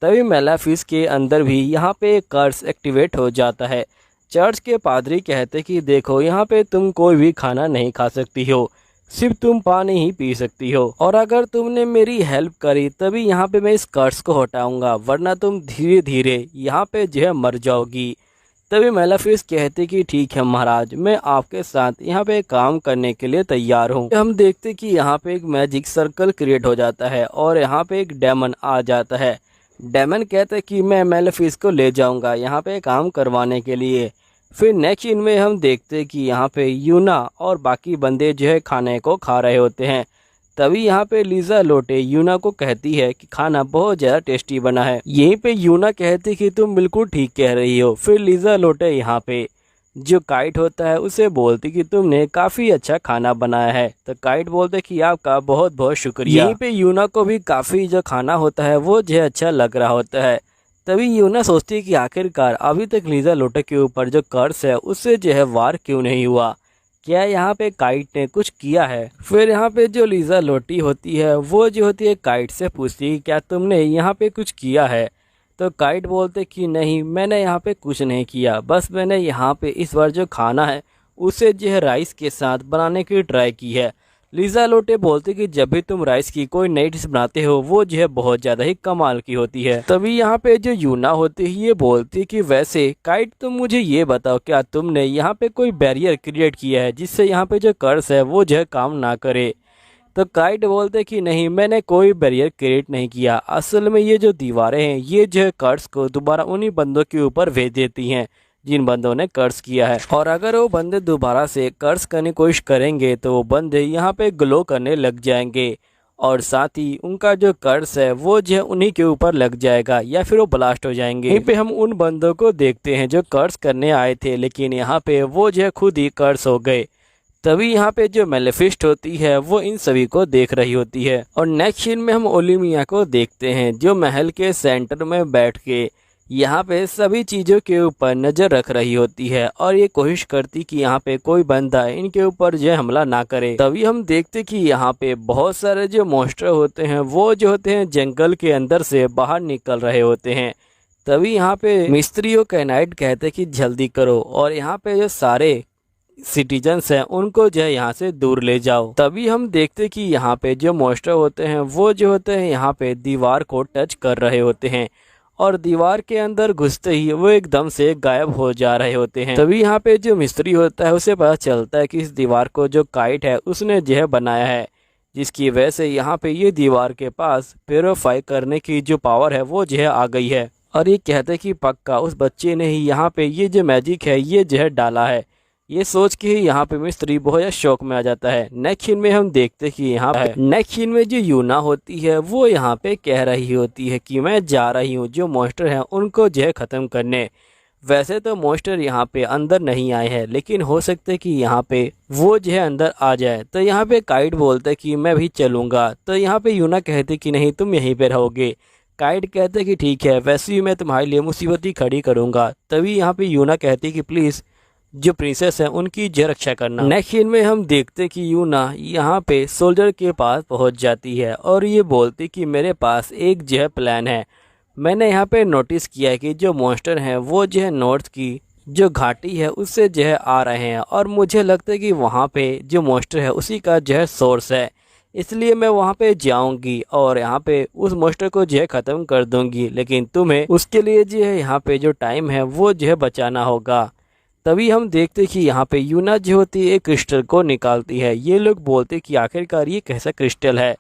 तभी मेलेफिस के अंदर भी यहाँ पे एक कर्स एक्टिवेट हो जाता है। चर्च के पादरी कहते कि देखो यहाँ पे तुम कोई भी खाना नहीं खा सकती हो, सिर्फ तुम पानी ही पी सकती हो, और अगर तुमने मेरी हेल्प करी तभी यहाँ पे मैं इस कर्स को हटाऊंगा, वरना तुम धीरे धीरे यहाँ पे जो है मर जाओगी। तभी मेलेफिस कहते कि ठीक है महाराज, मैं आपके साथ यहाँ पे काम करने के लिए तैयार हूँ। हम देखते कि यहाँ पे एक मैजिक सर्कल क्रिएट हो जाता है और यहाँ पे एक डेमन आ जाता है। डेमन कहते कि मैं मेलेफिस को ले जाऊंगा यहाँ पे काम करवाने के लिए। फिर नेक्स्ट सीन में हम देखते हैं कि यहाँ पे यूना और बाकी बंदे जो है खाने को खा रहे होते हैं। तभी यहाँ पे लीजा लोटे यूना को कहती है कि खाना बहुत ज़्यादा टेस्टी बना है। यहीं पे यूना कहती कि तुम बिल्कुल ठीक कह रही हो। फिर लीजा लोटे यहाँ पे जो काइट होता है उसे बोलती कि तुमने काफ़ी अच्छा खाना बनाया है। तो काइट बोलते कि आपका बहुत बहुत शुक्रिया। यहीं पे यूना को भी काफ़ी जो खाना होता है वो जो है अच्छा लग रहा होता है। तभी यूना सोचती है कि आखिरकार अभी तक लीजा लोटे के ऊपर जो कर्ज है उससे जो है वार क्यों नहीं हुआ, क्या यहाँ पे काइट ने कुछ किया है। फिर यहाँ पे जो लीजा लोटी होती है वो जो होती है काइट से पूछती है क्या तुमने यहाँ पे कुछ किया है। तो काइट बोलते कि नहीं, मैंने यहाँ पे कुछ नहीं किया, बस मैंने यहाँ पे इस बार जो खाना है उसे जो है राइस के साथ बनाने की ट्राई की है। लीजा लोटे बोलते कि जब भी तुम राइस की कोई नई डिश बनाते हो वो जो है बहुत ज़्यादा ही कमाल की होती है। तभी यहाँ पे जो यूना होती है ये बोलती कि वैसे काइट तुम मुझे ये बताओ क्या तुमने यहाँ पे कोई बैरियर क्रिएट किया है जिससे यहाँ पे जो कर्स है वो जो है काम ना करे। तो काइट बोलते कि नहीं, मैंने कोई बैरियर क्रिएट नहीं किया, असल में ये जो दीवारें हैं ये जो है कर्स को दोबारा उन्हीं बंदों के ऊपर भेज देती हैं जिन बंदों ने कर्ज किया है। और अगर वो बंदे दोबारा से कर्ज करने की कोशिश करेंगे तो वो बंदे यहाँ पे ग्लो करने लग जाएंगे और साथ ही उनका जो कर्ज है वो जो है उन्हीं के ऊपर लग जाएगा या फिर वो ब्लास्ट हो जाएंगे। यहीं पे हम उन बंदों को देखते हैं जो कर्ज करने आए थे लेकिन यहाँ पे वो जो है खुद ही कर्ज हो गए। तभी यहाँ पे जो मेलेफिस्ट होती है वो इन सभी को देख रही होती है। और नेक्स्ट सीन में हम ओलिमिया को देखते हैं जो महल के सेंटर में बैठ के यहाँ पे सभी चीज़ों के ऊपर नज़र रख रही होती है और ये कोशिश करती कि यहाँ पे कोई बंदा इनके ऊपर जो हमला ना करे। तभी हम देखते कि यहाँ पे बहुत सारे जो मॉन्स्टर होते हैं वो जो होते हैं जंगल के अंदर से बाहर निकल रहे होते हैं। तभी यहाँ पे मिस्त्री और कैनाइट कहते कि जल्दी करो और यहाँ पे जो सारे सिटीजन्स हैं उनको जो है यहाँ से दूर ले जाओ। तभी हम देखते कि यहाँ पे जो मॉन्स्टर होते हैं वो जो होते हैं यहाँ पे दीवार को टच कर रहे होते हैं और दीवार के अंदर घुसते ही वो एकदम से गायब हो जा रहे होते हैं। तभी यहाँ पे जो मिस्त्री होता है उसे पता चलता है कि इस दीवार को जो काइट है उसने जो है बनाया है, जिसकी वजह से यहाँ पे ये दीवार के पास प्योरीफाई करने की जो पावर है वो जो है आ गई है। और ये कहते हैं कि पक्का उस बच्चे ने ही यहाँ पे ये जो मैजिक है ये जो है डाला है। ये सोच के ही यहाँ पे मिस्त्री बहुत ज़्यादा शौक में आ जाता है। नेक्स्ट सीन में हम देखते हैं कि यहाँ पे नेक्स्ट सीन में जो यूना होती है वो यहाँ पे कह रही होती है कि मैं जा रही हूँ जो मॉन्स्टर हैं उनको जो है ख़त्म करने। वैसे तो मॉन्स्टर यहाँ पे अंदर नहीं आए हैं लेकिन हो सकता है कि यहाँ पे वो जो है अंदर आ जाए। तो यहाँ पे काइट बोलता है कि मैं भी चलूँगा। तो यहाँ पे यूना कहते कि नहीं, तुम यहीं पे रहोगे। काइट कहते कि ठीक है, वैसे ही मैं तुम्हारे लिए मुसीबत ही खड़ी करूँगा। तभी यहाँ पे यूना कहती कि प्लीज़ जो प्रिंसेस है उनकी जो रक्षा करना। नेक्स्ट सीन में हम देखते कि यूना यहाँ पे सोल्जर के पास पहुँच जाती है और ये बोलती कि मेरे पास एक जो है प्लान है। मैंने यहाँ पे नोटिस किया है कि जो मॉन्स्टर हैं वो जो है नॉर्थ की जो घाटी है उससे जो है आ रहे हैं और मुझे लगता है कि वहाँ पे जो मॉन्स्टर है उसी का जो है सोर्स है, इसलिए मैं वहाँ पे जाऊँगी और यहाँ पे उस मॉन्स्टर को जो है ख़त्म कर दूँगी। लेकिन तुम्हें उसके लिए जो है यहाँ पे जो टाइम है वो जो है बचाना होगा। तभी हम देखते कि यहाँ पे यूना जो होती है एक क्रिस्टल को निकालती है। ये लोग बोलते कि आखिरकार ये कैसा क्रिस्टल है।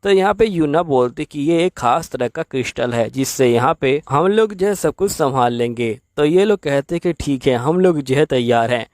तो यहाँ पे यूना बोलते कि ये एक खास तरह का क्रिस्टल है जिससे यहाँ पे हम लोग जो है सब कुछ संभाल लेंगे। तो ये लोग कहते कि ठीक है, हम लोग जो है तैयार हैं।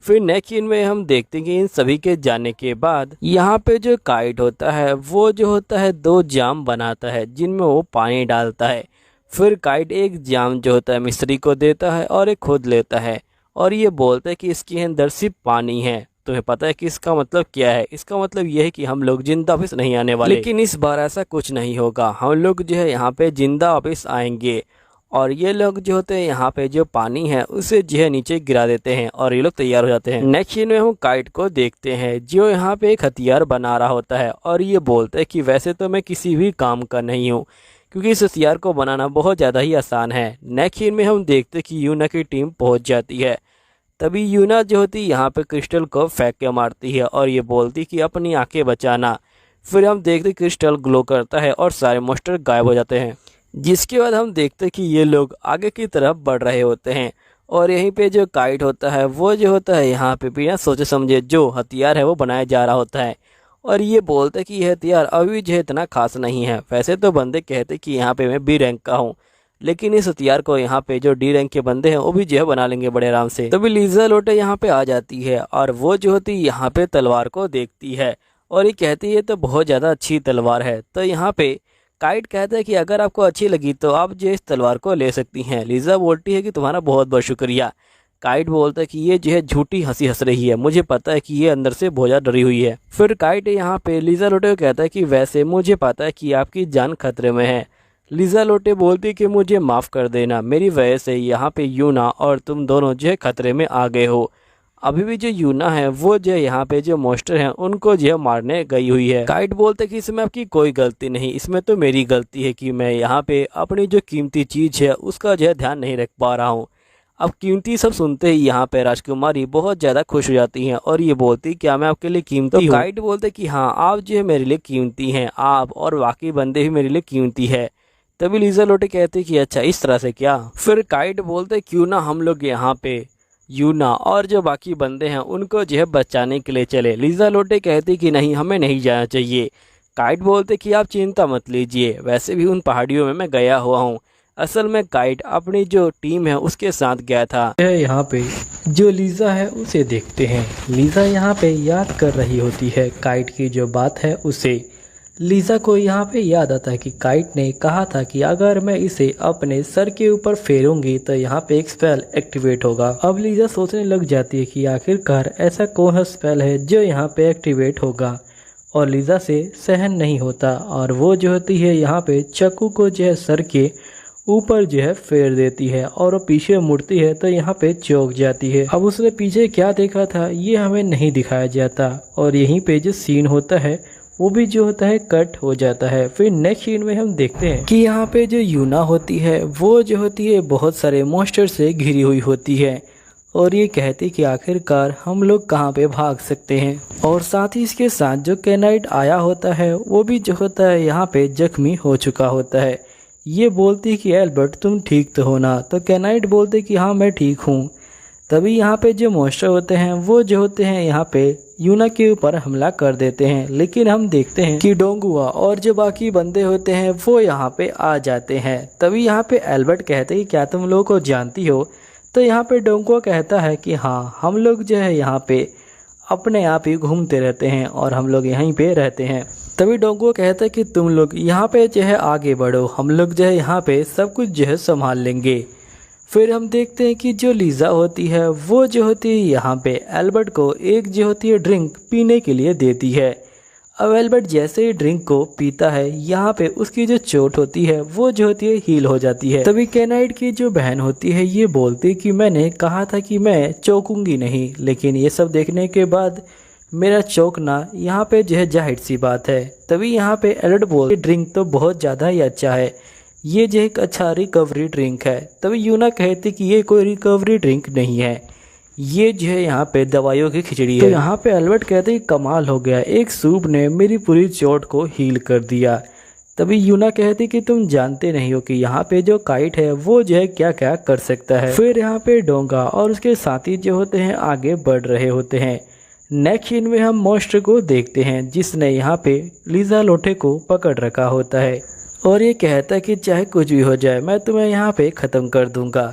फिर नेक्स्ट सीन में हम देखते हैं कि इन सभी के जाने के बाद यहाँ पे जो काइट होता है वो जो होता है 2 जाम बनाता है जिनमें वो पानी डालता है। फिर काइट एक जाम जो होता है मिस्त्री को देता है और एक खुद लेता है और ये बोलता है कि इसके अंदर सिर्फ पानी है। तुम्हें पता है कि इसका मतलब क्या है? इसका मतलब यह है कि हम लोग जिंदा वापस नहीं आने वाले। लेकिन इस बार ऐसा कुछ नहीं होगा, हम लोग जो है यहाँ पे जिंदा वापस आएंगे। और ये लोग जो होते हैं यहाँ पे जो पानी है उसे जो है नीचे गिरा देते हैं और ये लोग तैयार हो जाते हैं। नेक्स्ट सीन में हम काइट को देखते हैं जो यहाँ पे एक हथियार बना रहा होता है और ये बोलता है कि वैसे तो मैं किसी भी काम का नहीं हूँ क्योंकि इस हथियार को बनाना बहुत ज़्यादा ही आसान है। नेक्स्ट सीन में हम देखते हैं कि यूना की टीम पहुँच जाती है। तभी यूना जो होती है यहाँ पे क्रिस्टल को फेंक के मारती है और ये बोलती कि अपनी आंखें बचाना। फिर हम देखते क्रिस्टल ग्लो करता है और सारे मॉन्स्टर गायब हो जाते हैं। जिसके बाद हम देखते कि ये लोग आगे की तरफ बढ़ रहे होते हैं और यहीं पे जो काइट होता है वो जो होता है यहाँ पे बिना सोचे समझे जो हथियार है वो बनाया जा रहा होता है और ये बोलते हैं कि यह हथियार अभी जो इतना खास नहीं है। वैसे तो बंदे कहते कि यहाँ पे मैं बी रैंक का हूँ लेकिन इस हथियार को यहाँ पे जो डी रैंक के बंदे हैं वो भी जो है बना लेंगे बड़े आराम से। तभी लीजा लोटे यहाँ पे आ जाती है और वो जो होती यहाँ पे तलवार को देखती है और ये कहती है तो बहुत ज़्यादा अच्छी तलवार है। तो यहाँ पे काइट कहता है कि अगर आपको अच्छी लगी तो आप जो इस तलवार को ले सकती हैं। लीजा बोलती है कि तुम्हारा बहुत बहुत शुक्रिया। काइट बोलता है कि ये जो है झूठी हंसी हंस रही है, मुझे पता है कि ये अंदर से बहुत ज़्यादा डरी हुई है। फिर काइट यहाँ पे लीजा लोटे को कहता है कि वैसे मुझे पता है कि आपकी जान खतरे में है। लीजा लोटे बोलती कि मुझे माफ़ कर देना, मेरी वजह से यहाँ पे यूना और तुम दोनों जो है खतरे में आ गए हो। अभी भी जो यूना है वो जो यहाँ पे जो मॉन्स्टर हैं उनको जो मारने गई हुई है। काइट बोलते कि इसमें आपकी कोई गलती नहीं, इसमें तो मेरी गलती है कि मैं यहाँ पे अपनी जो कीमती चीज़ है उसका जो है ध्यान नहीं रख पा रहा हूँ। अब कीमती सब सुनते ही यहाँ पे राजकुमारी बहुत ज़्यादा खुश हो जाती हैं और ये बोलती क्या मैं आपके लिए कीमती हूँ? काइट बोलते कि हाँ आप जो है मेरे लिए कीमती हैं, आप और बाकी बंदे भी मेरे लिए कीमती है। तभी लीजा लोटे कहते कि अच्छा इस तरह से क्या? फिर काइट बोलते क्यों ना हम लोग यहाँ पे यूना और जो बाकी बंदे हैं उनको जो है बचाने के लिए चले। लीजा लोटे कहती कि नहीं हमें नहीं जाना चाहिए। काइट बोलते कि आप चिंता मत लीजिए, वैसे भी उन पहाड़ियों में मैं गया हुआ हूँ। असल में काइट अपनी जो टीम है उसके साथ गया था। यहाँ पे जो लीजा है उसे देखते हैं। लीजा यहाँ पे याद कर रही होती है काइट की जो बात है उसे। लीजा को यहाँ पे याद आता है कि काइट ने कहा था कि अगर मैं इसे अपने सर के ऊपर फेरूंगी तो यहाँ पे एक स्पेल एक्टिवेट होगा। अब लीजा सोचने लग जाती है कि आखिरकार ऐसा कौन सा स्पेल है जो यहाँ पे एक्टिवेट होगा, और लीजा से सहन नहीं होता और वो जो होती है यहाँ पे चाकू को जो है सर के ऊपर जो है फेर देती है और वो पीछे मुड़ती है तो यहाँ पे चौंक जाती है। अब उसने पीछे क्या देखा था ये हमें नहीं दिखाया जाता और यहीं पे जो सीन होता है वो भी जो होता है कट हो जाता है। फिर नेक्स्ट सीन में हम देखते हैं कि यहाँ पे जो यूना होती है वो जो होती है बहुत सारे मॉन्स्टर से घिरी हुई होती है और ये कहती कि आखिरकार हम लोग कहाँ पे भाग सकते हैं। और साथ ही इसके साथ जो कैनाइट आया होता है वो भी जो होता है यहाँ पे जख्मी हो चुका होता है। ये बोलती कि एल्बर्ट तुम ठीक तो हो ना? तो कैनाइट बोलते कि हाँ मैं ठीक हूँ। तभी यहाँ पे जो मॉन्स्टर होते हैं वो जो होते हैं यहाँ पे यूना के ऊपर हमला कर देते हैं, लेकिन हम देखते हैं कि डोंगुआ और जो बाकी बंदे होते हैं वो यहाँ पे आ जाते हैं। तभी यहाँ पे एल्बर्ट कहते हैं कि क्या तुम लोगों को जानती हो? तो यहाँ पे डोंगुआ कहता है कि हाँ हम लोग जो है यहाँ पे अपने आप ही घूमते रहते हैं और हम लोग यहीं पे रहते हैं। तभी डोंगुआ कहता है कि तुम लोग यहाँ पे जो है आगे बढ़ो, हम लोग जो है यहाँ पे सब कुछ जो है संभाल लेंगे। फिर हम देखते हैं कि जो लीजा होती है वो जो होती है यहाँ पे एल्बर्ट को एक जो होती है ड्रिंक पीने के लिए देती है। अब एल्बर्ट जैसे ही ड्रिंक को पीता है यहाँ पे उसकी जो चोट होती है वो जो होती है हील हो जाती है। तभी कैनाइट की जो बहन होती है ये बोलती कि मैंने कहा था कि मैं चौंकूंगी नहीं, लेकिन ये सब देखने के बाद मेरा चौंकना यहाँ पे जो है जाहिर सी बात है। तभी यहाँ पे एल्बर्ट बोलते ड्रिंक तो बहुत ज़्यादा ही अच्छा है, ये जो एक अच्छा रिकवरी ड्रिंक है। तभी यूना कहती कि ये कोई रिकवरी ड्रिंक नहीं है, ये जो है यहाँ पे दवाइयों की खिचड़ी है। तो यहाँ पे एल्बर्ट कहते कि कमाल हो गया, एक सूप ने मेरी पूरी चोट को हील कर दिया। तभी यूना कहती कि तुम जानते नहीं हो कि यहाँ पे जो काइट है वो जो है क्या क्या कर सकता है। फिर यहाँ पे डोंगा और उसके साथी जो होते हैं आगे बढ़ रहे होते हैं। नेक्स्ट सीन में हम मॉन्स्टर को देखते हैं जिसने यहाँ पे लीजा लोटे को पकड़ रखा होता है और ये कहता है कि चाहे कुछ भी हो जाए मैं तुम्हें यहाँ पे ख़त्म कर दूंगा।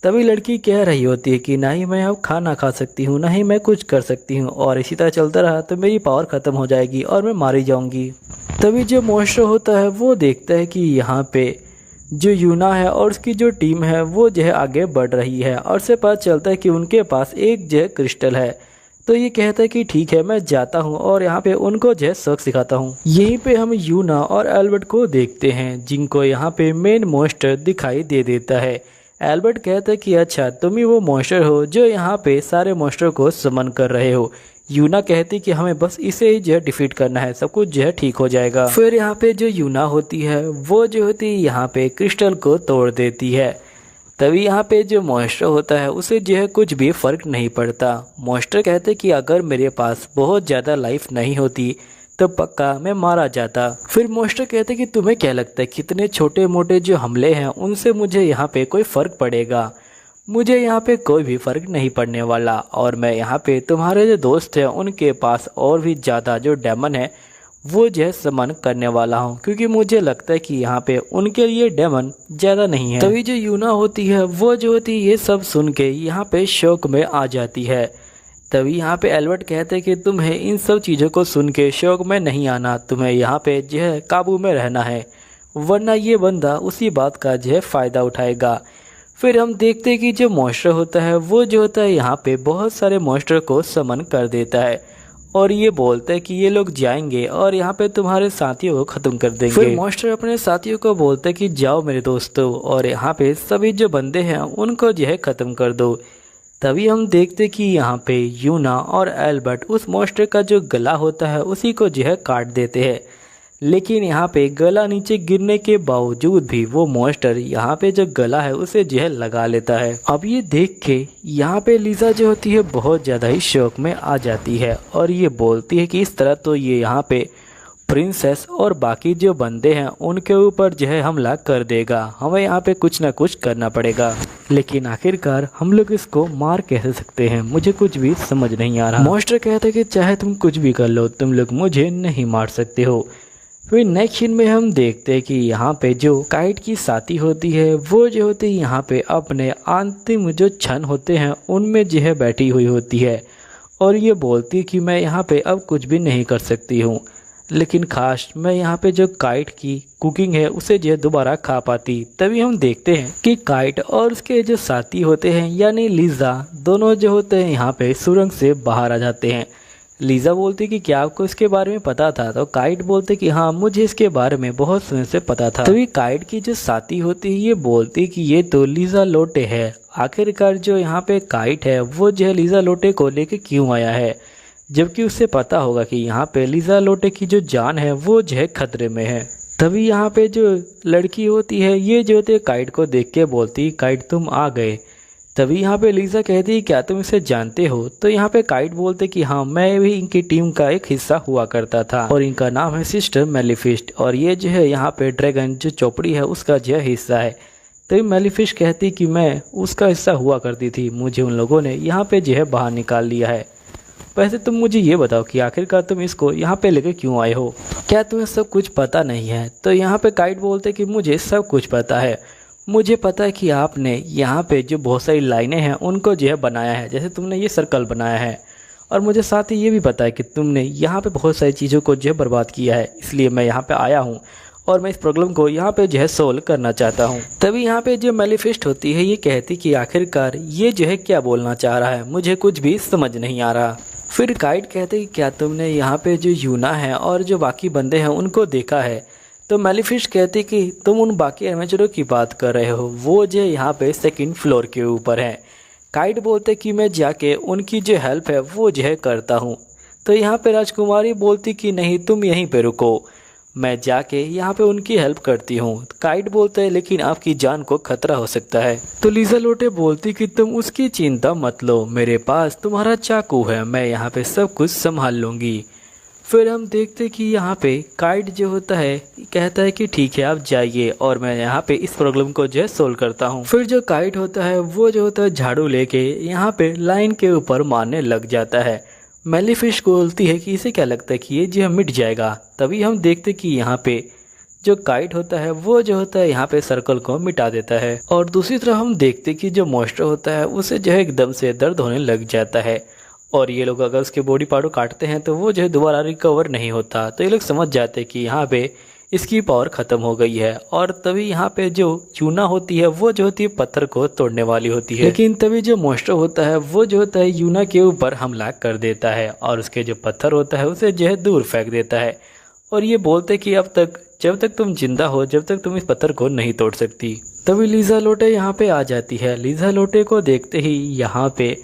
तभी लड़की कह रही होती है कि ना ही मैं अब खाना खा सकती हूँ ना ही मैं कुछ कर सकती हूँ, और इसी तरह चलता रहा तो मेरी पावर ख़त्म हो जाएगी और मैं मारी जाऊँगी। तभी जो मॉन्स्टर होता है वो देखता है कि यहाँ पे जो यूना है और उसकी जो टीम है वो जो है आगे बढ़ रही है और से पता चलता है कि उनके पास एक जो है क्रिस्टल है। तो ये कहता है कि ठीक है मैं जाता हूँ और यहाँ पे उनको जो है सबक सिखाता हूँ। यहीं पे हम यूना और एल्बर्ट को देखते हैं जिनको यहाँ पे मेन मॉन्स्टर दिखाई दे देता है। एल्बर्ट कहता है कि अच्छा तुम ही वो मॉन्स्टर हो जो यहाँ पे सारे मॉन्स्टर को समन कर रहे हो। यूना कहती कि हमें बस इसे ही जो है डिफीट करना है, सब कुछ जो है ठीक हो जाएगा। फिर यहाँ पे जो यूना होती है वो जो होती है यहाँ पे क्रिस्टल को तोड़ देती है। तभी यहाँ पे जो मॉन्स्टर होता है उसे जो है कुछ भी फर्क नहीं पड़ता। मॉन्स्टर कहते कि अगर मेरे पास बहुत ज़्यादा लाइफ नहीं होती तो पक्का मैं मारा जाता। फिर मॉन्स्टर कहते कि तुम्हें क्या लगता है कितने छोटे मोटे जो हमले हैं उनसे मुझे यहाँ पे कोई फ़र्क पड़ेगा? मुझे यहाँ पे कोई भी फ़र्क नहीं पड़ने वाला और मैं यहाँ पे तुम्हारे जो दोस्त हैं उनके पास और भी ज़्यादा जो डेमन है वो जो है समन करने वाला हूँ, क्योंकि मुझे लगता है कि यहाँ पे उनके लिए डेमन ज़्यादा नहीं है। तभी जो यूना होती है वो जो होती है ये सब सुन के यहाँ पे शौक में आ जाती है। तभी यहाँ पे एल्बर्ट कहते हैं कि तुम्हें इन सब चीज़ों को सुन के शौक में नहीं आना, तुम्हें यहाँ पे जो है काबू में रहना है, वरना ये बंदा उसी बात का जो है फ़ायदा उठाएगा। फिर हम देखते हैं कि जो मॉन्स्टर होता है वो जो होता है यहाँ पे बहुत सारे मॉन्स्टर को समन कर देता है और ये बोलता है कि ये लोग जाएंगे और यहाँ पे तुम्हारे साथियों को ख़त्म कर देंगे। फिर मॉन्स्टर अपने साथियों को बोलता है कि जाओ मेरे दोस्तों और यहाँ पे सभी जो बंदे हैं उनको जो है ख़त्म कर दो। तभी हम देखते कि यहाँ पे यूना और एल्बर्ट उस मॉन्स्टर का जो गला होता है उसी को जो है काट देते हैं, लेकिन यहाँ पे गला नीचे गिरने के बावजूद भी वो मॉन्स्टर यहाँ पे जो गला है उसे जो है लगा लेता है। अब ये देख के यहाँ पे लीजा जो होती है बहुत ज़्यादा ही शौक में आ जाती है और ये बोलती है कि इस तरह तो ये यहाँ पे प्रिंसेस और बाकी जो बंदे हैं उनके ऊपर जो है हमला कर देगा, हमें यहाँ पे कुछ ना कुछ करना पड़ेगा। लेकिन आखिरकार हम लोग इसको मार कैसे सकते हैं, मुझे कुछ भी समझ नहीं आ रहा। मॉन्स्टर कहता है कि चाहे तुम कुछ भी कर लो, तुम लोग मुझे नहीं मार सकते हो। फिर नेक्स्ट सीन में हम देखते हैं कि यहाँ पे जो काइट की साथी होती है वो जो होती है यहाँ पे अपने अंतिम जो क्षण होते हैं उनमें जो है बैठी हुई होती है और ये बोलती है कि मैं यहाँ पे अब कुछ भी नहीं कर सकती हूँ, लेकिन खास मैं यहाँ पे जो काइट की कुकिंग है उसे जो है दोबारा खा पाती। तभी हम देखते हैं कि काइट और उसके जो साथी होते हैं यानी लीजा दोनों जो होते हैं यहाँ पे सुरंग से बाहर आ जाते हैं। लीजा बोलती कि क्या आपको इसके बारे में पता था? तो काइट बोलते कि हाँ मुझे इसके बारे में बहुत समय से पता था। तभी काइट की जो साथी होती है ये बोलती कि ये तो लीजा लोटे है। आखिरकार जो यहाँ पे काइट है वो जो है लीजा लोटे को लेके क्यों आया है, जबकि उसे पता होगा कि यहाँ पे लीजा लोटे की जो जान है वो जो है खतरे में है। तभी यहाँ पे जो लड़की होती है ये जो होती है काइट को देख के बोलती काइट तुम आ गए। तभी यहाँ पे लीजा कहती क्या तुम इसे जानते हो? तो यहाँ पे काइट बोलते कि हाँ मैं भी इनकी टीम का एक हिस्सा हुआ करता था और इनका नाम है सिस्टर मेलिफिस्ट और ये जो है यहाँ पे ड्रैगन जो चौपड़ी है उसका जो हिस्सा है। तभी मेलिफिस्ट कहती कि मैं उसका हिस्सा हुआ करती थी, मुझे उन लोगों ने यहाँ पे जो है बाहर निकाल लिया है। वैसे तुम मुझे ये बताओ कि आखिरकार तुम इसको यहाँ पे लेकर क्यों आए हो, क्या तुम्हें सब कुछ पता नहीं है? तो यहाँ पे काइट बोलते कि मुझे सब कुछ पता है, मुझे पता है कि आपने यहाँ पे जो बहुत सारी लाइनें हैं उनको जो है बनाया है, जैसे तुमने ये सर्कल बनाया है, और मुझे साथ ही ये भी पता है कि तुमने यहाँ पे बहुत सारी चीज़ों को जो है बर्बाद किया है, इसलिए मैं यहाँ पे आया हूँ और मैं इस प्रॉब्लम को यहाँ पे जो है सोल्व करना चाहता हूँ। तभी यहाँ पे जो मेलिफिस्ट होती है ये कहती कि आखिरकार ये जो है क्या बोलना चाह रहा है, मुझे कुछ भी समझ नहीं आ रहा। फिर काइट कहते कि क्या तुमने यहाँ पे जो यूना है और जो बाकी बंदे हैं उनको देखा है? तो मेलिफिस्ट कहती कि तुम उन बाकी एडवेंचरों की बात कर रहे हो, वो जो यहाँ पे सेकंड फ्लोर के ऊपर है। काइट बोलते कि मैं जाके उनकी जो हेल्प है वो जो है करता हूँ। तो यहाँ पे राजकुमारी बोलती कि नहीं तुम यहीं पे रुको, मैं जाके यहाँ पे उनकी हेल्प करती हूँ। काइट बोलता है लेकिन आपकी जान को खतरा हो सकता है। तो लीजा लोटे बोलती कि तुम उसकी चिंता मत लो, मेरे पास तुम्हारा चाकू है, मैं यहाँ पे सब कुछ संभाल लूँगी। फिर हम देखते कि यहाँ पे काइट जो होता है कहता है कि ठीक है आप जाइए और मैं यहाँ पे इस प्रॉब्लम को जो है सोल्व करता हूँ। फिर जो काइट होता है वो जो होता है झाड़ू लेके यहाँ पे लाइन के ऊपर मारने लग जाता है। मेलिफिस्ट बोलती है कि इसे क्या लगता है कि ये जो मिट जाएगा। तभी हम देखते कि यहाँ पे जो काइट होता है वो जो होता है यहाँ पे सर्कल को मिटा देता है और दूसरी तरफ हम देखते कि जो मॉन्स्टर होता है उसे जो है एकदम से दर्द होने लग जाता है और ये लोग अगर उसके बॉडी पार्ट को काटते हैं तो वो जो है दोबारा रिकवर नहीं होता। तो ये लोग समझ जाते हैं कि यहाँ पे इसकी पावर ख़त्म हो गई है और तभी यहाँ पे जो यूना होती है वो जो होती है पत्थर को तोड़ने वाली होती है, लेकिन तभी जो मॉन्स्टर होता है वो जो होता है यूना के ऊपर हमला कर देता है और उसके जो पत्थर होता है उसे जो है दूर फेंक देता है और ये बोलते कि अब तक जब तक तुम जिंदा हो जब तक तुम इस पत्थर को नहीं तोड़ सकती। तभी लीजा लोटे यहाँ पे आ जाती है। लीजा लोटे को देखते ही यहाँ पे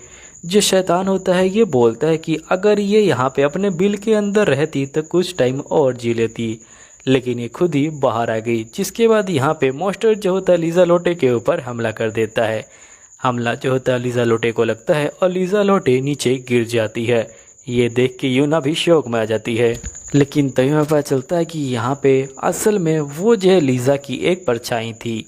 जो शैतान होता है ये बोलता है कि अगर ये यहाँ पे अपने बिल के अंदर रहती तो कुछ टाइम और जी लेती, लेकिन ये खुद ही बाहर आ गई। जिसके बाद यहाँ पे मॉन्स्टर जो होता है लीजा लोटे के ऊपर हमला कर देता है। हमला जो होता है लीजा लोटे को लगता है और लीजा लोटे नीचे गिर जाती है। ये देख के यूना भी शौक में आ जाती है, लेकिन तभी हमें पता चलता है कि यहाँ पे असल में वो जो है लीजा की एक परछाई थी।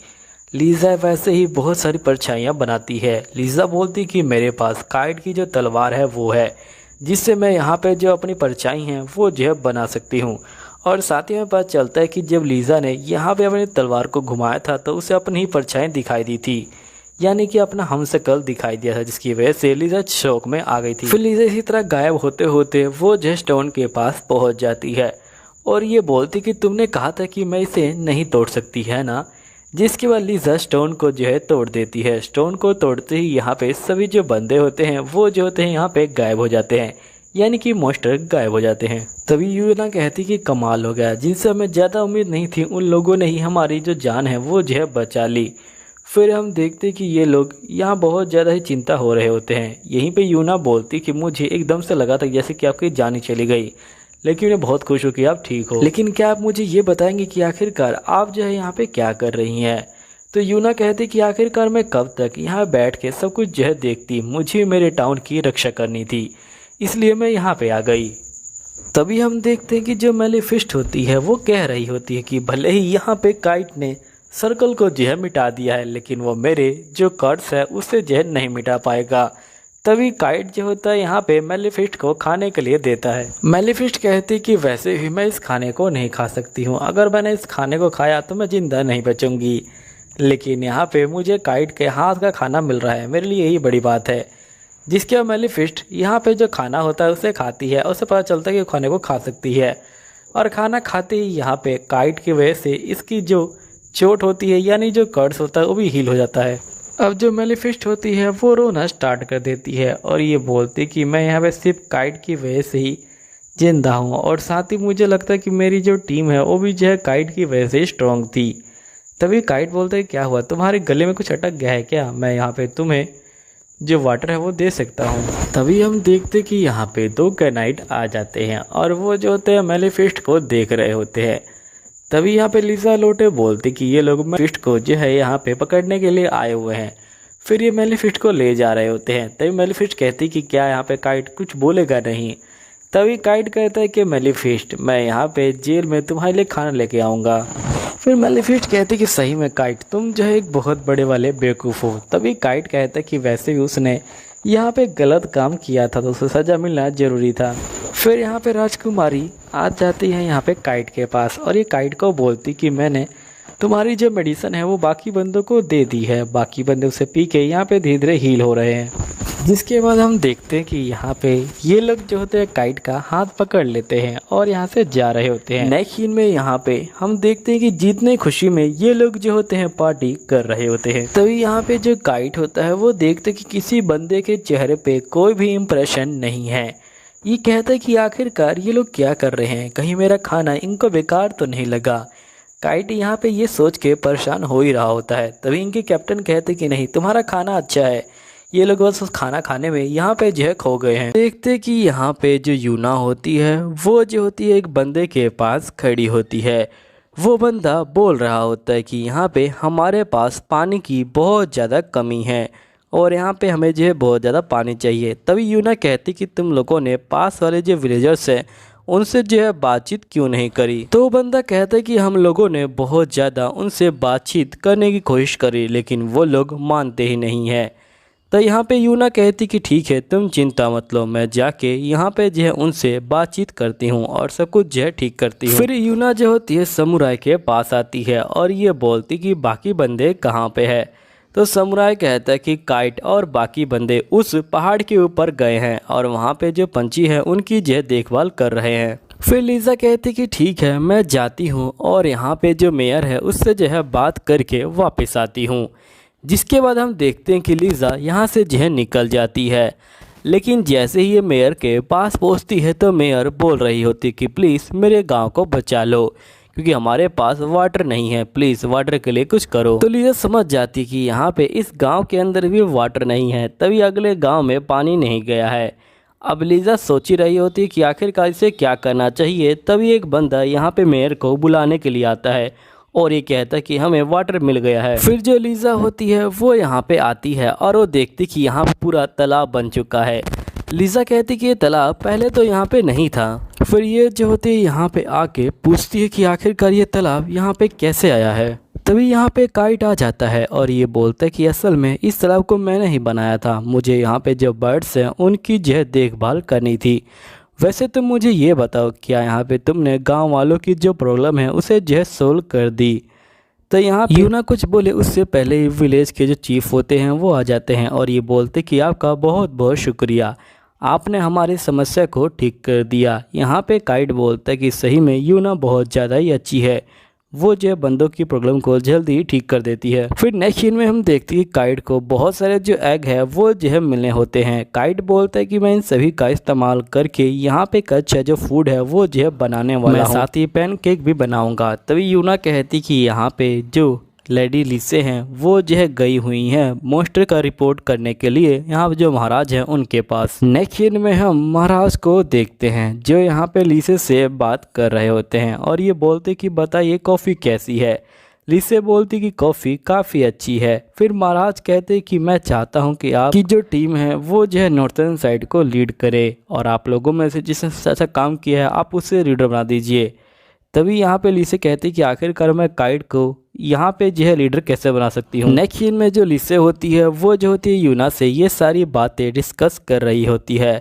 लीजा वैसे ही बहुत सारी परछाइयाँ बनाती है। लीजा बोलती कि मेरे पास काइट की जो तलवार है वो है, जिससे मैं यहाँ पे जो अपनी परछाई हैं वो जो है बना सकती हूँ और साथ ही हमें पता चलता है कि जब लीज़ा ने यहाँ पे अपनी तलवार को घुमाया था तो उसे अपनी ही परछाई दिखाई दी थी, यानी कि अपना हमशक्ल दिखाई दिया था, जिसकी वजह से लीज़ा शौक में आ गई थी। फिर लीज़ा इसी तरह गायब होते होते वो जो स्टोन के पास पहुंच जाती है और ये बोलती कि तुमने कहा था कि मैं इसे नहीं तोड़ सकती है ना। जिसके बाद लीज़ा स्टोन को जो है तोड़ देती है। स्टोन को तोड़ते ही यहाँ पे सभी जो बंदे होते हैं वो जो होते हैं यहाँ पे गायब हो जाते हैं, यानी कि मॉन्स्टर गायब हो जाते हैं। तभी यूना कहती कि कमाल हो गया, जिनसे हमें ज़्यादा उम्मीद नहीं थी उन लोगों ने ही हमारी जो जान है वो जो है बचा ली। फिर हम देखते कि ये लोग यहाँ बहुत ज़्यादा ही चिंता हो रहे होते हैं। यहीं पे यूना बोलती कि मुझे एकदम से लगा था जैसे कि आपकी जान ही चली गई, लेकिन मैं बहुत खुश हूँ कि आप ठीक हो। लेकिन क्या आप मुझे ये बताएंगे कि आखिरकार आप जो है यहाँ पे क्या कर रही हैं। तो यूना कहती कि आखिरकार मैं कब तक यहाँ बैठ के सब कुछ जो है देखती, मुझे मेरे टाउन की रक्षा करनी थी, इसलिए मैं यहाँ पे आ गई। तभी हम देखते हैं कि जो मेलिफिस्ट होती है वो कह रही होती है कि भले ही यहाँ पे काइट ने सर्कल को जो है मिटा दिया है, लेकिन वो मेरे जो कर्स है उससे जो है नहीं मिटा पाएगा। तभी काइट जो होता है यहाँ पे मेलिफिस्ट को खाने के लिए देता है। मेलिफिस्ट कहती कि वैसे भी मैं इस खाने को नहीं खा सकती हूँ, अगर मैंने इस खाने को खाया तो मैं जिंदा नहीं बचूंगी, लेकिन यहाँ पे मुझे काइट के हाथ का खाना मिल रहा है, मेरे लिए यही बड़ी बात है। जिसके बाद मेलिफिस्ट यहाँ पे जो खाना होता है उसे खाती है और उसे पता चलता है कि खाने को खा सकती है। और खाना खाते ही यहाँ पे काइट की वजह से इसकी जो चोट होती है, यानी जो कर्स होता है, वो भी हील हो जाता है। अब जो मेलिफिस्ट होती है वो रोना स्टार्ट कर देती है और ये बोलती कि मैं यहाँ पे सिर्फ काइट की वजह से ही जिंदा हूँ, और साथ ही मुझे लगता है कि मेरी जो टीम है वो भी जो है काइट की वजह से स्ट्रॉन्ग थी। तभी काइट बोलता है क्या हुआ, तुम्हारे गले में कुछ अटक गया है क्या, मैं यहाँ पे तुम्हें जो वाटर है वो दे सकता हूँ। तभी हम देखते कि यहाँ पे दो कैनाइट आ जाते हैं और वो जो होते हैं मेलिफिस्ट को देख रहे होते हैं। तभी यहाँ पे लीज़ा लोटे बोलती कि ये लोग मेलिफिस्ट को जो है यहाँ पे पकड़ने के लिए आए हुए हैं। फिर ये मेलिफिस्ट को ले जा रहे होते हैं। तभी मेलिफिस्ट कहती कि क्या यहाँ पे काइट कुछ बोलेगा नहीं। तभी काइट कहता है कि मेलिफिस्ट, मैं यहाँ पे जेल में तुम्हारे लिए खाना लेके आऊँगा। फिर मेलिफिस्ट कहती कि सही में काइट, तुम जो है एक बहुत बड़े वाले बेवकूफ़ हो। तभी काइट कहता कि वैसे भी उसने यहाँ पे गलत काम किया था तो उसे सज़ा मिलना ज़रूरी था। फिर यहाँ पे राजकुमारी आ जाती है यहाँ पे काइट के पास और ये काइट को बोलती कि मैंने तुम्हारी जो मेडिसिन है वो बाकी बंदों को दे दी है, बाकी बंदे उसे पी के यहाँ पे धीरे धीरे हील हो रहे हैं। जिसके बाद हम देखते हैं कि यहाँ पे ये लोग जो होते हैं काइट का हाथ पकड़ लेते हैं और यहाँ से जा रहे होते हैं। नेक्स्ट सीन में यहाँ पे हम देखते हैं कि जीतने खुशी में ये लोग जो होते हैं पार्टी कर रहे होते हैं। तभी यहाँ पे जो काइट होता है वो देखते हैं कि किसी बंदे के चेहरे पे कोई भी इम्प्रेशन नहीं है। ये कहता है कि आखिरकार ये लोग क्या कर रहे हैं, कहीं मेरा खाना इनको बेकार तो नहीं लगा। काइट यहाँ पे ये सोच के परेशान हो ही रहा होता है। तभी इनके कैप्टन कहते कि नहीं, तुम्हारा खाना अच्छा है। ये लोग बस उस खाना खाने में यहाँ पे जो है खो गए हैं। देखते कि यहाँ पे जो यूना होती है वो जो होती है एक बंदे के पास खड़ी होती है। वो बंदा बोल रहा होता है कि यहाँ पे हमारे पास पानी की बहुत ज़्यादा कमी है और यहाँ पे हमें जो है बहुत ज़्यादा पानी चाहिए। तभी यूना कहती कि तुम लोगों ने पास वाले जो विलेजर्स हैं उनसे जो है बातचीत क्यों नहीं करी। तो बंदा कहता है कि हम लोगों ने बहुत ज़्यादा उनसे बातचीत करने की कोशिश करी, लेकिन वो लोग मानते ही नहीं है। तो यहाँ पे यूना कहती कि ठीक है, तुम चिंता मत लो, मैं जाके यहाँ पे जो है उनसे बातचीत करती हूँ और सब कुछ जो है ठीक करती हूँ। फिर यूना जो होती है समुराई के पास आती है और ये बोलती कि बाकी बंदे कहाँ पे है। तो समुराई कहता है कि काइट और बाकी बंदे उस पहाड़ के ऊपर गए हैं और वहाँ पे जो पंछी है उनकी जो है देखभाल कर रहे हैं। फिर लीज़ा कहती कि ठीक है, मैं जाती हूँ और यहाँ पे जो मेयर है उससे जो है बात करके वापस आती हूँ। जिसके बाद हम देखते हैं कि लीज़ा यहाँ से जो है निकल जाती है, लेकिन जैसे ही ये मेयर के पास पहुँचती है तो मेयर बोल रही होती कि प्लीज़ मेरे गांव को बचा लो, क्योंकि हमारे पास वाटर नहीं है, प्लीज़ वाटर के लिए कुछ करो। तो लीज़ा समझ जाती कि यहाँ पे इस गांव के अंदर भी वाटर नहीं है, तभी अगले गांव में पानी नहीं गया है। अब लीज़ा सोच ही रही होती कि आखिरकार इसे क्या करना चाहिए। तभी एक बंदा यहाँ पे मेयर को बुलाने के लिए आता है और ये कहता है कि हमें वाटर मिल गया है। फिर जो लीज़ा होती है वो यहाँ पे आती है और वो देखती कि यहाँ पूरा तालाब बन चुका है। लीज़ा कहती कि ये तालाब पहले तो यहाँ पे नहीं था। फिर ये जो होती है यहाँ पे आके पूछती है कि आखिरकार ये तालाब यहाँ पे कैसे आया है। तभी यहाँ पे काइट आ जाता है और ये बोलता है कि असल में इस तालाब को मैंने ही बनाया था, मुझे यहाँ पे जो बर्ड्स हैं उनकी जो है देखभाल करनी थी। वैसे तुम मुझे ये बताओ, क्या यहाँ पे तुमने गांव वालों की जो प्रॉब्लम है उसे जो है सोल्व कर दी? तो यहाँ यूना कुछ बोले उससे पहले ही विलेज के जो चीफ होते हैं वो आ जाते हैं और ये बोलते कि आपका बहुत बहुत शुक्रिया, आपने हमारी समस्या को ठीक कर दिया। यहाँ पे काइट बोलता है कि सही में यूना बहुत ज़्यादा ही अच्छी है, वो जो है बंदों की प्रॉब्लम को जल्दी ही ठीक कर देती है। फिर नेक्स्ट सीन में हम देखते हैं कि काइट को बहुत सारे जो एग है वो जो है मिलने होते हैं। काइट बोलता है कि मैं इन सभी का इस्तेमाल करके यहाँ पे एक अच्छा जो फूड है वो जो है बनाने वाला हूँ, साथ ही पैनकेक भी बनाऊंगा। तभी यूना कहती कि यहाँ पे जो लेडी लिसे हैं वो जो है गई हुई हैं मॉन्स्टर का रिपोर्ट करने के लिए यहाँ जो महाराज हैं उनके पास। नेक्स्ट सीन में हम महाराज को देखते हैं जो यहाँ पे लिसे से बात कर रहे होते हैं और ये बोलते कि बताइए कॉफ़ी कैसी है। लिसे बोलती कि कॉफ़ी काफ़ी अच्छी है। फिर महाराज कहते कि मैं चाहता हूँ कि आपकी जो टीम है वो जो है नॉर्थर्न साइड को लीड करे और आप लोगों में से जिसने अच्छा काम किया है आप उसे लीडर बना दीजिए। तभी यहाँ पे लिसे कहती कि आखिरकार मैं काइट को यहाँ पे जो है लीडर कैसे बना सकती हूँ। नेक्स्ट सीन में जो लिसे होती है वो जो होती है यूना से ये सारी बातें डिस्कस कर रही होती है।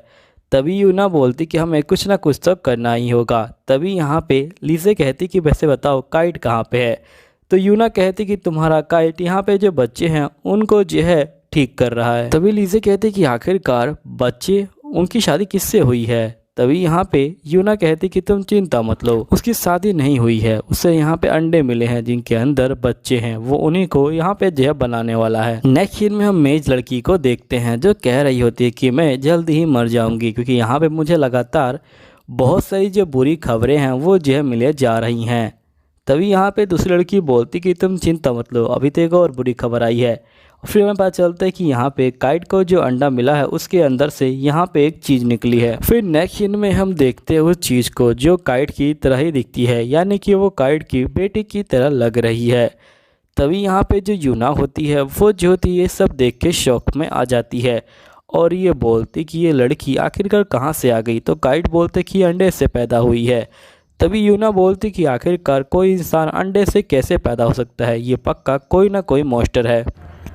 तभी यूना बोलती कि हमें कुछ ना कुछ तो करना ही होगा। तभी यहाँ पे लिसे कहती कि वैसे बताओ काइट कहाँ पे है। तो यूना कहती कि तुम्हारा काइट यहाँ पे जो बच्चे हैं उनको जो है ठीक कर रहा है। तभी लिसे कहती कि आखिरकार बच्चे, उनकी शादी किससे हुई है। तभी यहाँ पे यूना कहती कि तुम चिंता मत लो, उसकी शादी नहीं हुई है, उसे यहाँ पे अंडे मिले हैं जिनके अंदर बच्चे हैं, वो उन्हीं को यहाँ पे जय बनाने वाला है। नेक्स्ट सीन में हम मेज लड़की को देखते हैं जो कह रही होती है कि मैं जल्दी ही मर जाऊंगी क्योंकि यहाँ पे मुझे लगातार बहुत सारी जो बुरी खबरें हैं वो जय मिले जा रही हैं। तभी यहाँ पे दूसरी लड़की बोलती कि तुम चिंता मत लो, अभी तक और बुरी खबर आई है। फिर हमें पता चलता है कि यहाँ पे काइट को जो अंडा मिला है उसके अंदर से यहाँ पे एक चीज़ निकली है। फिर नेक्स्ट सीन में हम देखते हैं उस चीज़ को जो काइट की तरह ही दिखती है, यानी कि वो काइट की बेटी की तरह लग रही है। तभी यहाँ पे जो यूना होती है वो जो होती है सब देख के शौक में आ जाती है और ये बोलती कि ये लड़की आखिरकार कहाँ से आ गई। तो काइट बोलते कि अंडे से पैदा हुई है। तभी यूना बोलती कि आखिरकार कोई इंसान अंडे से कैसे पैदा हो सकता है, ये पक्का कोई ना कोई मॉन्स्टर है,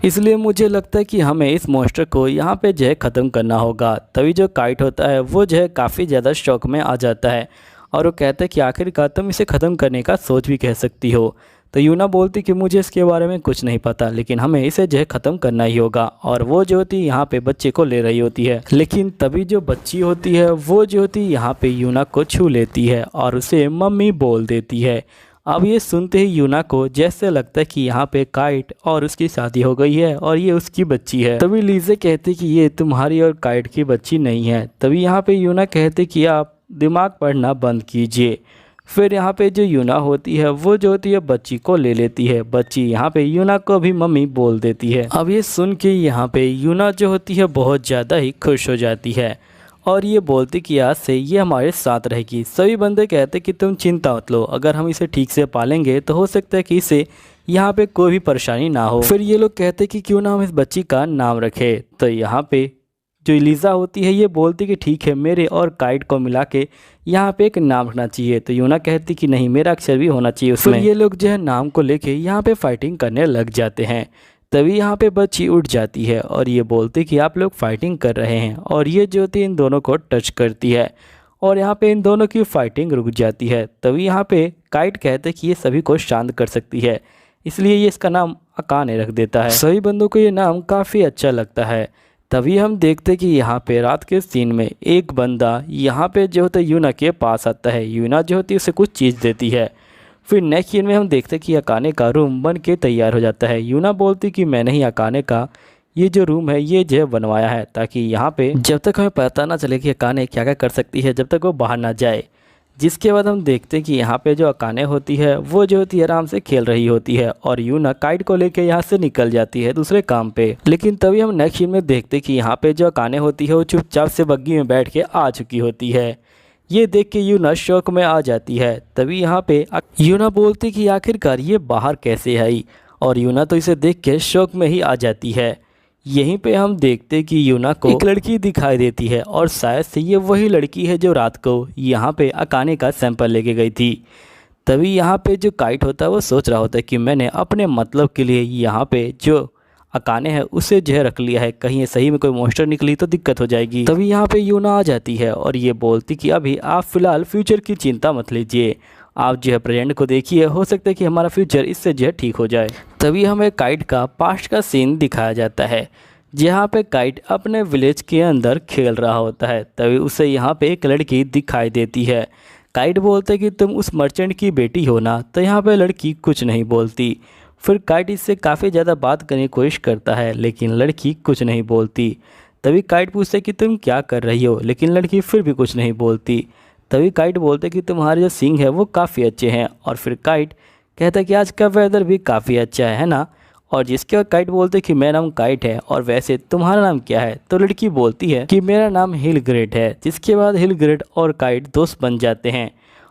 इसलिए मुझे लगता है कि हमें इस मॉन्स्टर को यहाँ पे जो है ख़त्म करना होगा। तभी जो काइट होता है वो जो है काफ़ी ज़्यादा शौक में आ जाता है और वो कहता है कि आखिरकार तुम इसे ख़त्म करने का सोच भी कह सकती हो। तो यूना बोलती कि मुझे इसके बारे में कुछ नहीं पता, लेकिन हमें इसे जो है ख़त्म करना ही होगा। और वो जो होती है यहाँ पे बच्चे को ले रही होती है, लेकिन तभी जो बच्ची होती है वो जो होती है यहाँ पे यूना को छू लेती है और उसे मम्मी बोल देती है। अब ये सुनते ही यूना को जैसे लगता है कि यहाँ पे काइट और उसकी शादी हो गई है और ये उसकी बच्ची है। तभी लीजे कहते कि ये तुम्हारी और काइट की बच्ची नहीं है। तभी यहाँ पे यूना कहते कि आप दिमाग पढ़ना बंद कीजिए। फिर यहाँ पे जो यूना होती है वो जो होती है बच्ची को ले लेती है। बच्ची यहाँ पे यूना को भी मम्मी बोल देती है। अब ये सुन के यहाँ पे यूना जो होती है बहुत ज़्यादा ही खुश हो जाती है और ये बोलती कि आज से ये हमारे साथ रहेगी। सभी बंदे कहते कि तुम चिंता मत लो, अगर हम इसे ठीक से पालेंगे तो हो सकता है कि इसे यहाँ पे कोई भी परेशानी ना हो। फिर ये लोग कहते कि क्यों ना हम इस बच्ची का नाम रखें। तो यहाँ पे जो लीजा होती है ये बोलती कि ठीक है, मेरे और काइट को मिला के यहाँ पे एक नाम रखना चाहिए। तो यूना कहती कि नहीं, मेरा अक्षर भी होना चाहिए उसमें। ये लोग जो है नाम को लेके यहाँ पे फाइटिंग करने लग जाते हैं। तभी यहाँ पे बच्ची उठ जाती है और ये बोलती कि आप लोग फाइटिंग कर रहे हैं और ये जो होती है इन दोनों को टच करती है और यहाँ पे इन दोनों की फाइटिंग रुक जाती है। तभी यहाँ पे काइट कहते कि ये सभी को शांत कर सकती है, इसलिए ये इसका नाम अकाने रख देता है। सभी बंदों को ये नाम काफ़ी अच्छा लगता है। तभी हम देखते कि यहाँ पे रात के सीन में एक बंदा यहाँ पे जो होता है यूना के पास आता है। यूना जो होती है उसे कुछ चीज़ देती है। फिर नेक्स्ट सीन में हम देखते कि अकाने का रूम बन के तैयार हो जाता है। यूना बोलती कि मैंने ही अकाने का ये जो रूम है ये जो बनवाया है ताकि यहाँ पे जब तक हमें पता ना चले कि अकाने क्या क्या कर सकती है जब तक वो बाहर ना जाए। जिसके बाद हम देखते हैं कि यहाँ पे जो अकाने होती है वो जो होती है आराम से खेल रही होती है और यूना काइट को लेके यहाँ से निकल जाती है दूसरे काम पे। लेकिन तभी हम नेक्स्ट सीन में देखते कि यहाँ पे जो अकाने होती है वो चुपचाप से बग्गी में बैठ के आ चुकी होती है। ये देख के यूना शौक में आ जाती है। तभी यहाँ पे यूना बोलती कि आखिरकार ये बाहर कैसे आई और यूना तो इसे देख के शौक में ही आ जाती है। यहीं पे हम देखते कि यूना को एक लड़की दिखाई देती है और शायद से ये वही लड़की है जो रात को यहाँ पे अकाने का सैंपल लेके गई थी। तभी यहाँ पे जो काइट होता है वो सोच रहा होता है कि मैंने अपने मतलब के लिए यहाँ पे जो अकाने है उसे जो है रख लिया है, कहीं ये सही में कोई मॉन्स्टर निकली तो दिक्कत हो जाएगी। तभी यहाँ पे यूना आ जाती है और ये बोलती कि अभी आप फिलहाल फ्यूचर की चिंता मत लीजिए, आप जो है प्रेजेंट को देखिए, हो सकता है कि हमारा फ्यूचर इससे जो है ठीक हो जाए। तभी हमें काइट का पास्ट का सीन दिखाया जाता है जहाँ पे काइट अपने विलेज के अंदर खेल रहा होता है। तभी उसे यहाँ पे एक लड़की दिखाई देती है। काइट बोलते है कि तुम उस मर्चेंट की बेटी हो ना, तो यहाँ पे लड़की कुछ नहीं बोलती। फिर काइट इससे काफ़ी ज़्यादा बात करने की कोशिश करता है लेकिन लड़की कुछ नहीं बोलती। तभी काइट पूछते कि तुम क्या कर रही हो, लेकिन लड़की फिर भी कुछ नहीं बोलती। तभी काइट बोलते कि तुम्हारे जो सींग है वो काफ़ी अच्छे हैं। और फिर काइट कहता है कि आज का वेदर भी काफ़ी अच्छा है ना। और जिसके बाद काइट बोलते कि मेरा नाम काइट है और वैसे तुम्हारा नाम क्या है, तो लड़की बोलती है कि मेरा नाम हिल ग्रेट है। जिसके बाद हिल ग्रेट और काइट दोस्त बन जाते हैं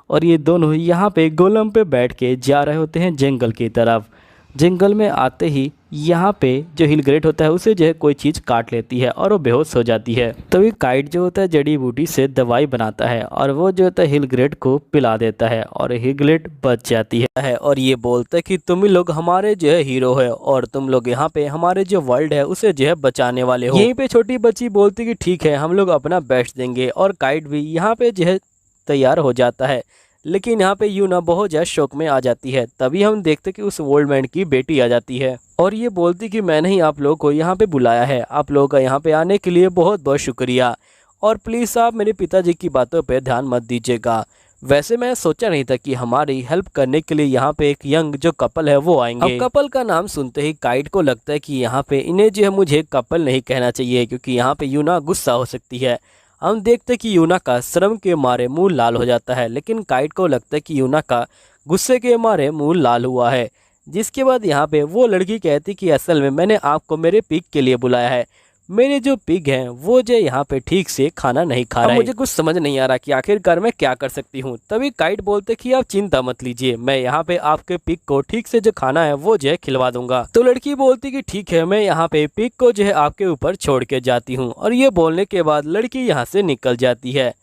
और ये दोनों यहाँ पे गोलम पे बैठ के जा रहे होते हैं जंगल की तरफ। जंगल में आते ही यहाँ पे जो हिल ग्रेट होता है उसे जो है कोई चीज़ काट लेती है और वो बेहोश हो जाती है। तभी काइट जो होता है जड़ी बूटी से दवाई बनाता है और वो जो होता है हिल ग्रेट को पिला देता है और हिल ग्रेट बच जाती है। और ये बोलता है कि तुम ही लोग हमारे जो है हीरो है और तुम लोग यहाँ पे हमारे जो वर्ल्ड है उसे जो है बचाने वाले हो। यहीं पे छोटी बच्ची बोलती कि ठीक है, हम लोग अपना बेस्ट देंगे। और काइट भी यहाँ पे जो है तैयार हो जाता है। लेकिन यहाँ पे यूना बहुत ज़्यादा शौक में आ जाती है। तभी हम देखते कि उस ओल्ड मैन की बेटी आ जाती है और ये बोलती कि मैंने ही आप लोगों को यहाँ पे बुलाया है, आप लोगों का यहाँ पे आने के लिए बहुत बहुत शुक्रिया और प्लीज़ आप मेरे पिताजी की बातों पे ध्यान मत दीजिएगा। वैसे मैं सोचा नहीं था कि हमारी हेल्प करने के लिए यहाँ पे एक यंग जो कपल है वो आएंगे। अब कपल का नाम सुनते ही काइट को लगता है कि यहाँ पे इन्हें जो है मुझे कपल नहीं कहना चाहिए क्योंकि यहाँ पे यूना गुस्सा हो सकती है। हम देखते कि यूना का शर्म के मारे मुंह लाल हो जाता है, लेकिन काइट को लगता है कि यूना का गुस्से के मारे मुंह लाल हुआ है। जिसके बाद यहाँ पे वो लड़की कहती कि असल में मैंने आपको मेरे पिग के लिए बुलाया है, मेरे जो पिग हैं वो जो यहाँ पे ठीक से खाना नहीं खा रहे। मुझे कुछ समझ नहीं आ रहा कि आखिरकार मैं क्या कर सकती हूँ। तभी काइट बोलते कि आप चिंता मत लीजिए, मैं यहाँ पे आपके पिग को ठीक से जो खाना है वो जो है खिलवा दूंगा। तो लड़की बोलती कि ठीक है, मैं यहाँ पे पिग को जो है आपके ऊपर छोड़ के जाती हूँ। और ये बोलने के बाद लड़की यहाँ से निकल जाती है।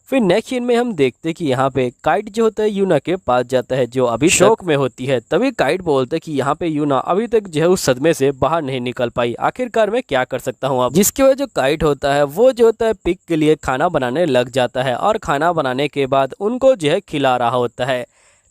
फिर नेक्स्ट सीन में हम देखते कि यहाँ पे काइट जो होता है यूना के पास जाता है जो अभी शौक में होती है। तभी काइट बोलते कि यहाँ पे यूना अभी तक जो है उस सदमे से बाहर नहीं निकल पाई, आखिरकार मैं क्या कर सकता हूँ अब। जिसकी वजह जो काइट होता है वो जो होता है पिग के लिए खाना बनाने लग जाता है और खाना बनाने के बाद उनको जो है खिला रहा होता है।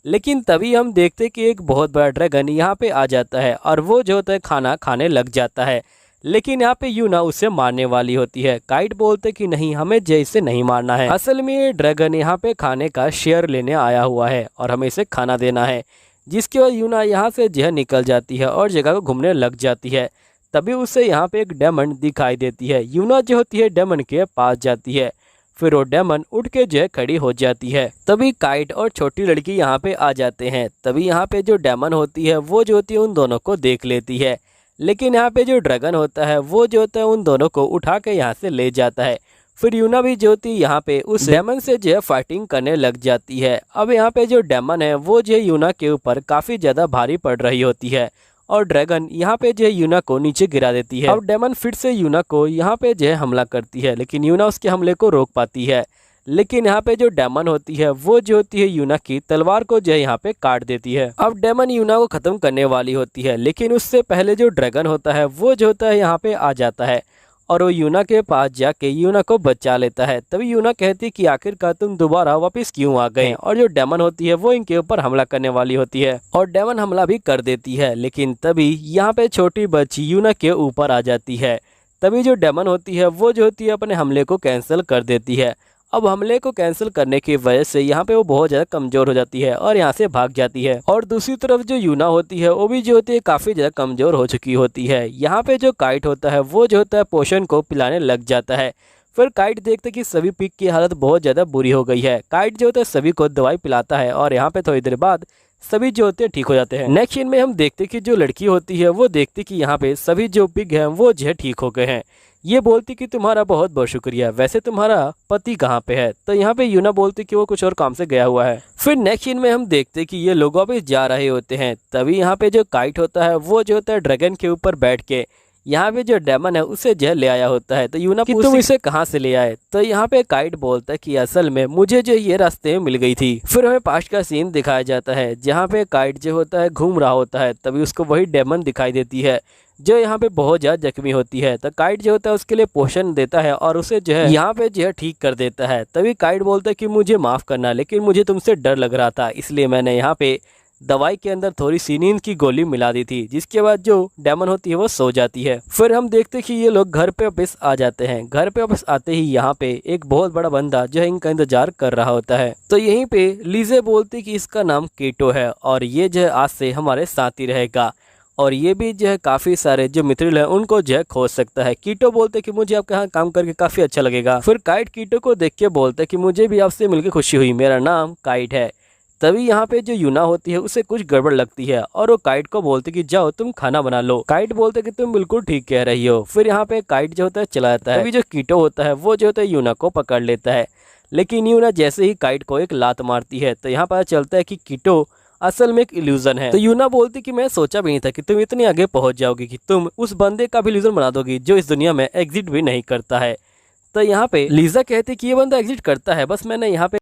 लेकिन तभी हम देखते कि एक बहुत बड़ा ड्रैगन यहाँ पे आ जाता है और वो जो होता है खाना खाने लग जाता है। लेकिन यहाँ पे यूना उसे मारने वाली होती है। काइट बोलते कि नहीं, हमें जैसे नहीं मारना है, असल में ये ड्रैगन यहाँ पे खाने का शेयर लेने आया हुआ है और हमें इसे खाना देना है। जिसके बाद यूना यहाँ से जो है निकल जाती है और जगह को घूमने लग जाती है। तभी उसे यहाँ पे एक डायमंड दिखाई देती है। यूना जो होती है डायमंड के पास जाती है, फिर वो डायमंड उठ के जो है खड़ी हो जाती है। तभी काइट और छोटी लड़की यहाँ पे आ जाते हैं। तभी यहाँ पे जो डायमंड होती है वो जो होती है उन दोनों को देख लेती है। लेकिन यहाँ पे जो ड्रैगन होता है वो जो होता है उन दोनों को उठा के यहाँ से ले जाता है। फिर यूना भी जो होती है यहाँ पे उस डेमन से जो है फाइटिंग करने लग जाती है। अब यहाँ पे जो डेमन है वो जो है यूना के ऊपर काफ़ी ज़्यादा भारी पड़ रही होती है और ड्रैगन यहाँ पे जो है यूना को नीचे गिरा देती है। अब डेमन फिर से यूना को यहाँ पे जो है हमला करती है, लेकिन यूना उसके हमले को रोक पाती है। लेकिन यहाँ पे जो डेमन होती है वो जो होती है यूना की तलवार को जो है यहाँ पे काट देती है। अब डेमन यूना को खत्म करने वाली होती है, लेकिन उससे पहले जो ड्रैगन होता है वो जो होता है यहाँ पे आ जाता है और वो यूना के पास जाके यूना को बचा लेता है। तभी यूना कहती है कि आखिरकार तुम दोबारा वापस क्यों आ गए। और जो डेमन होती है वो इनके ऊपर हमला करने वाली होती है और डेमन हमला भी कर देती है। लेकिन तभी यहाँ पे छोटी बच्ची यूना के ऊपर आ जाती है। तभी जो डेमन होती है वो जो होती है अपने हमले को कैंसिल कर देती है। अब हमले को कैंसिल करने की वजह से यहाँ पे वो बहुत ज़्यादा कमज़ोर हो जाती है और यहाँ से भाग जाती है। और दूसरी तरफ जो यूना होती है वो भी जो होती है काफ़ी ज़्यादा कमज़ोर हो चुकी होती है। यहाँ पे जो काइट होता है वो जो होता है पोषण को पिलाने लग जाता है। फिर काइट देखते कि सभी पिग की हालत बहुत ज़्यादा बुरी हो गई है। काइट जो होता है सभी को दवाई पिलाता है और यहाँ पे थोड़ी देर बाद सभी जो होते हैं ठीक हो जाते हैं। नेक्स्ट सीन में हम देखते कि जो लड़की होती है वो देखती कि यहाँ पे सभी जो पिग हैं वो जो है ठीक हो गए हैं। ये बोलती कि तुम्हारा बहुत बहुत शुक्रिया, वैसे तुम्हारा पति कहाँ पे है। तो यहाँ पे यूना बोलती कि वो कुछ और काम से गया हुआ है। फिर नेक्स्ट सीन में हम देखते कि ये लोग वापस जा रहे होते हैं। तभी यहाँ पे जो काइट होता है वो जो होता है ड्रैगन के ऊपर बैठ के यहाँ पे जो डेमन है उसे जो ले आया होता है। तो यूना कि तुम इसे कहाँ से ले आए। तो यहाँ पे काइट बोलता है कि असल में मुझे जो ये रास्ते में मिल गई थी। फिर हमें पास्ट का सीन दिखाया जाता है जहाँ पे काइट जो होता है घूम रहा होता है। तभी उसको वही डेमन दिखाई देती है जो यहाँ पे बहुत ज्यादा जख्मी होती है। तो काइट जो होता है उसके लिए पोषण देता है और उसे जो है यहाँ पे जो है ठीक कर देता है। तभी काइट बोलता है कि मुझे माफ करना, लेकिन मुझे तुमसे डर लग रहा था, इसलिए मैंने यहाँ पे दवाई के अंदर थोड़ी सी नींद की गोली मिला दी थी, जिसके बाद जो डेमन होती है वो सो जाती है। फिर हम देखते हैं कि ये लोग घर पे वापस आ जाते हैं। घर पे वापस आते ही यहाँ पे एक बहुत बड़ा बंदा जो है इनका इंतजार कर रहा होता है। तो यहीं पे लीजे बोलती कि इसका नाम कीटो है और ये जो है आज से हमारे साथ ही रहेगा और ये भी जो है काफी सारे जो मित्रिल है उनको जो है खोज सकता है। कीटो बोलते कि मुझे आपके यहाँ काम करके काफी अच्छा लगेगा। फिर काइट कीटो को देख के बोलते कि मुझे भी आपसे मिलकर खुशी हुई, मेरा नाम काइट है। तभी यहाँ पे जो यूना होती है उसे कुछ गड़बड़ लगती है और वो काइट को बोलते कि जाओ तुम खाना बना लो। काइट बोलते कि तुम बिल्कुल ठीक कह रही हो। फिर यहाँ पे काइट जो होता है चला जाता है। तभी जो कीटो होता है वो जो होता है यूना को पकड़ लेता है, लेकिन यूना जैसे ही काइट को एक लात मारती है तो यहाँ पता चलता है कि कीटो असल में एक इल्यूजन है। तो यूना बोलती कि मैं सोचा भी नहीं था कि तुम इतनी आगे पहुंच जाओगी कि तुम उस बंदे का भी इल्यूजन बना दोगी जो इस दुनिया में एग्जिट भी नहीं करता है। तो यहाँ पे लीजा कहती कि ये बंदा एग्जिट करता है, बस मैंने यहाँ पे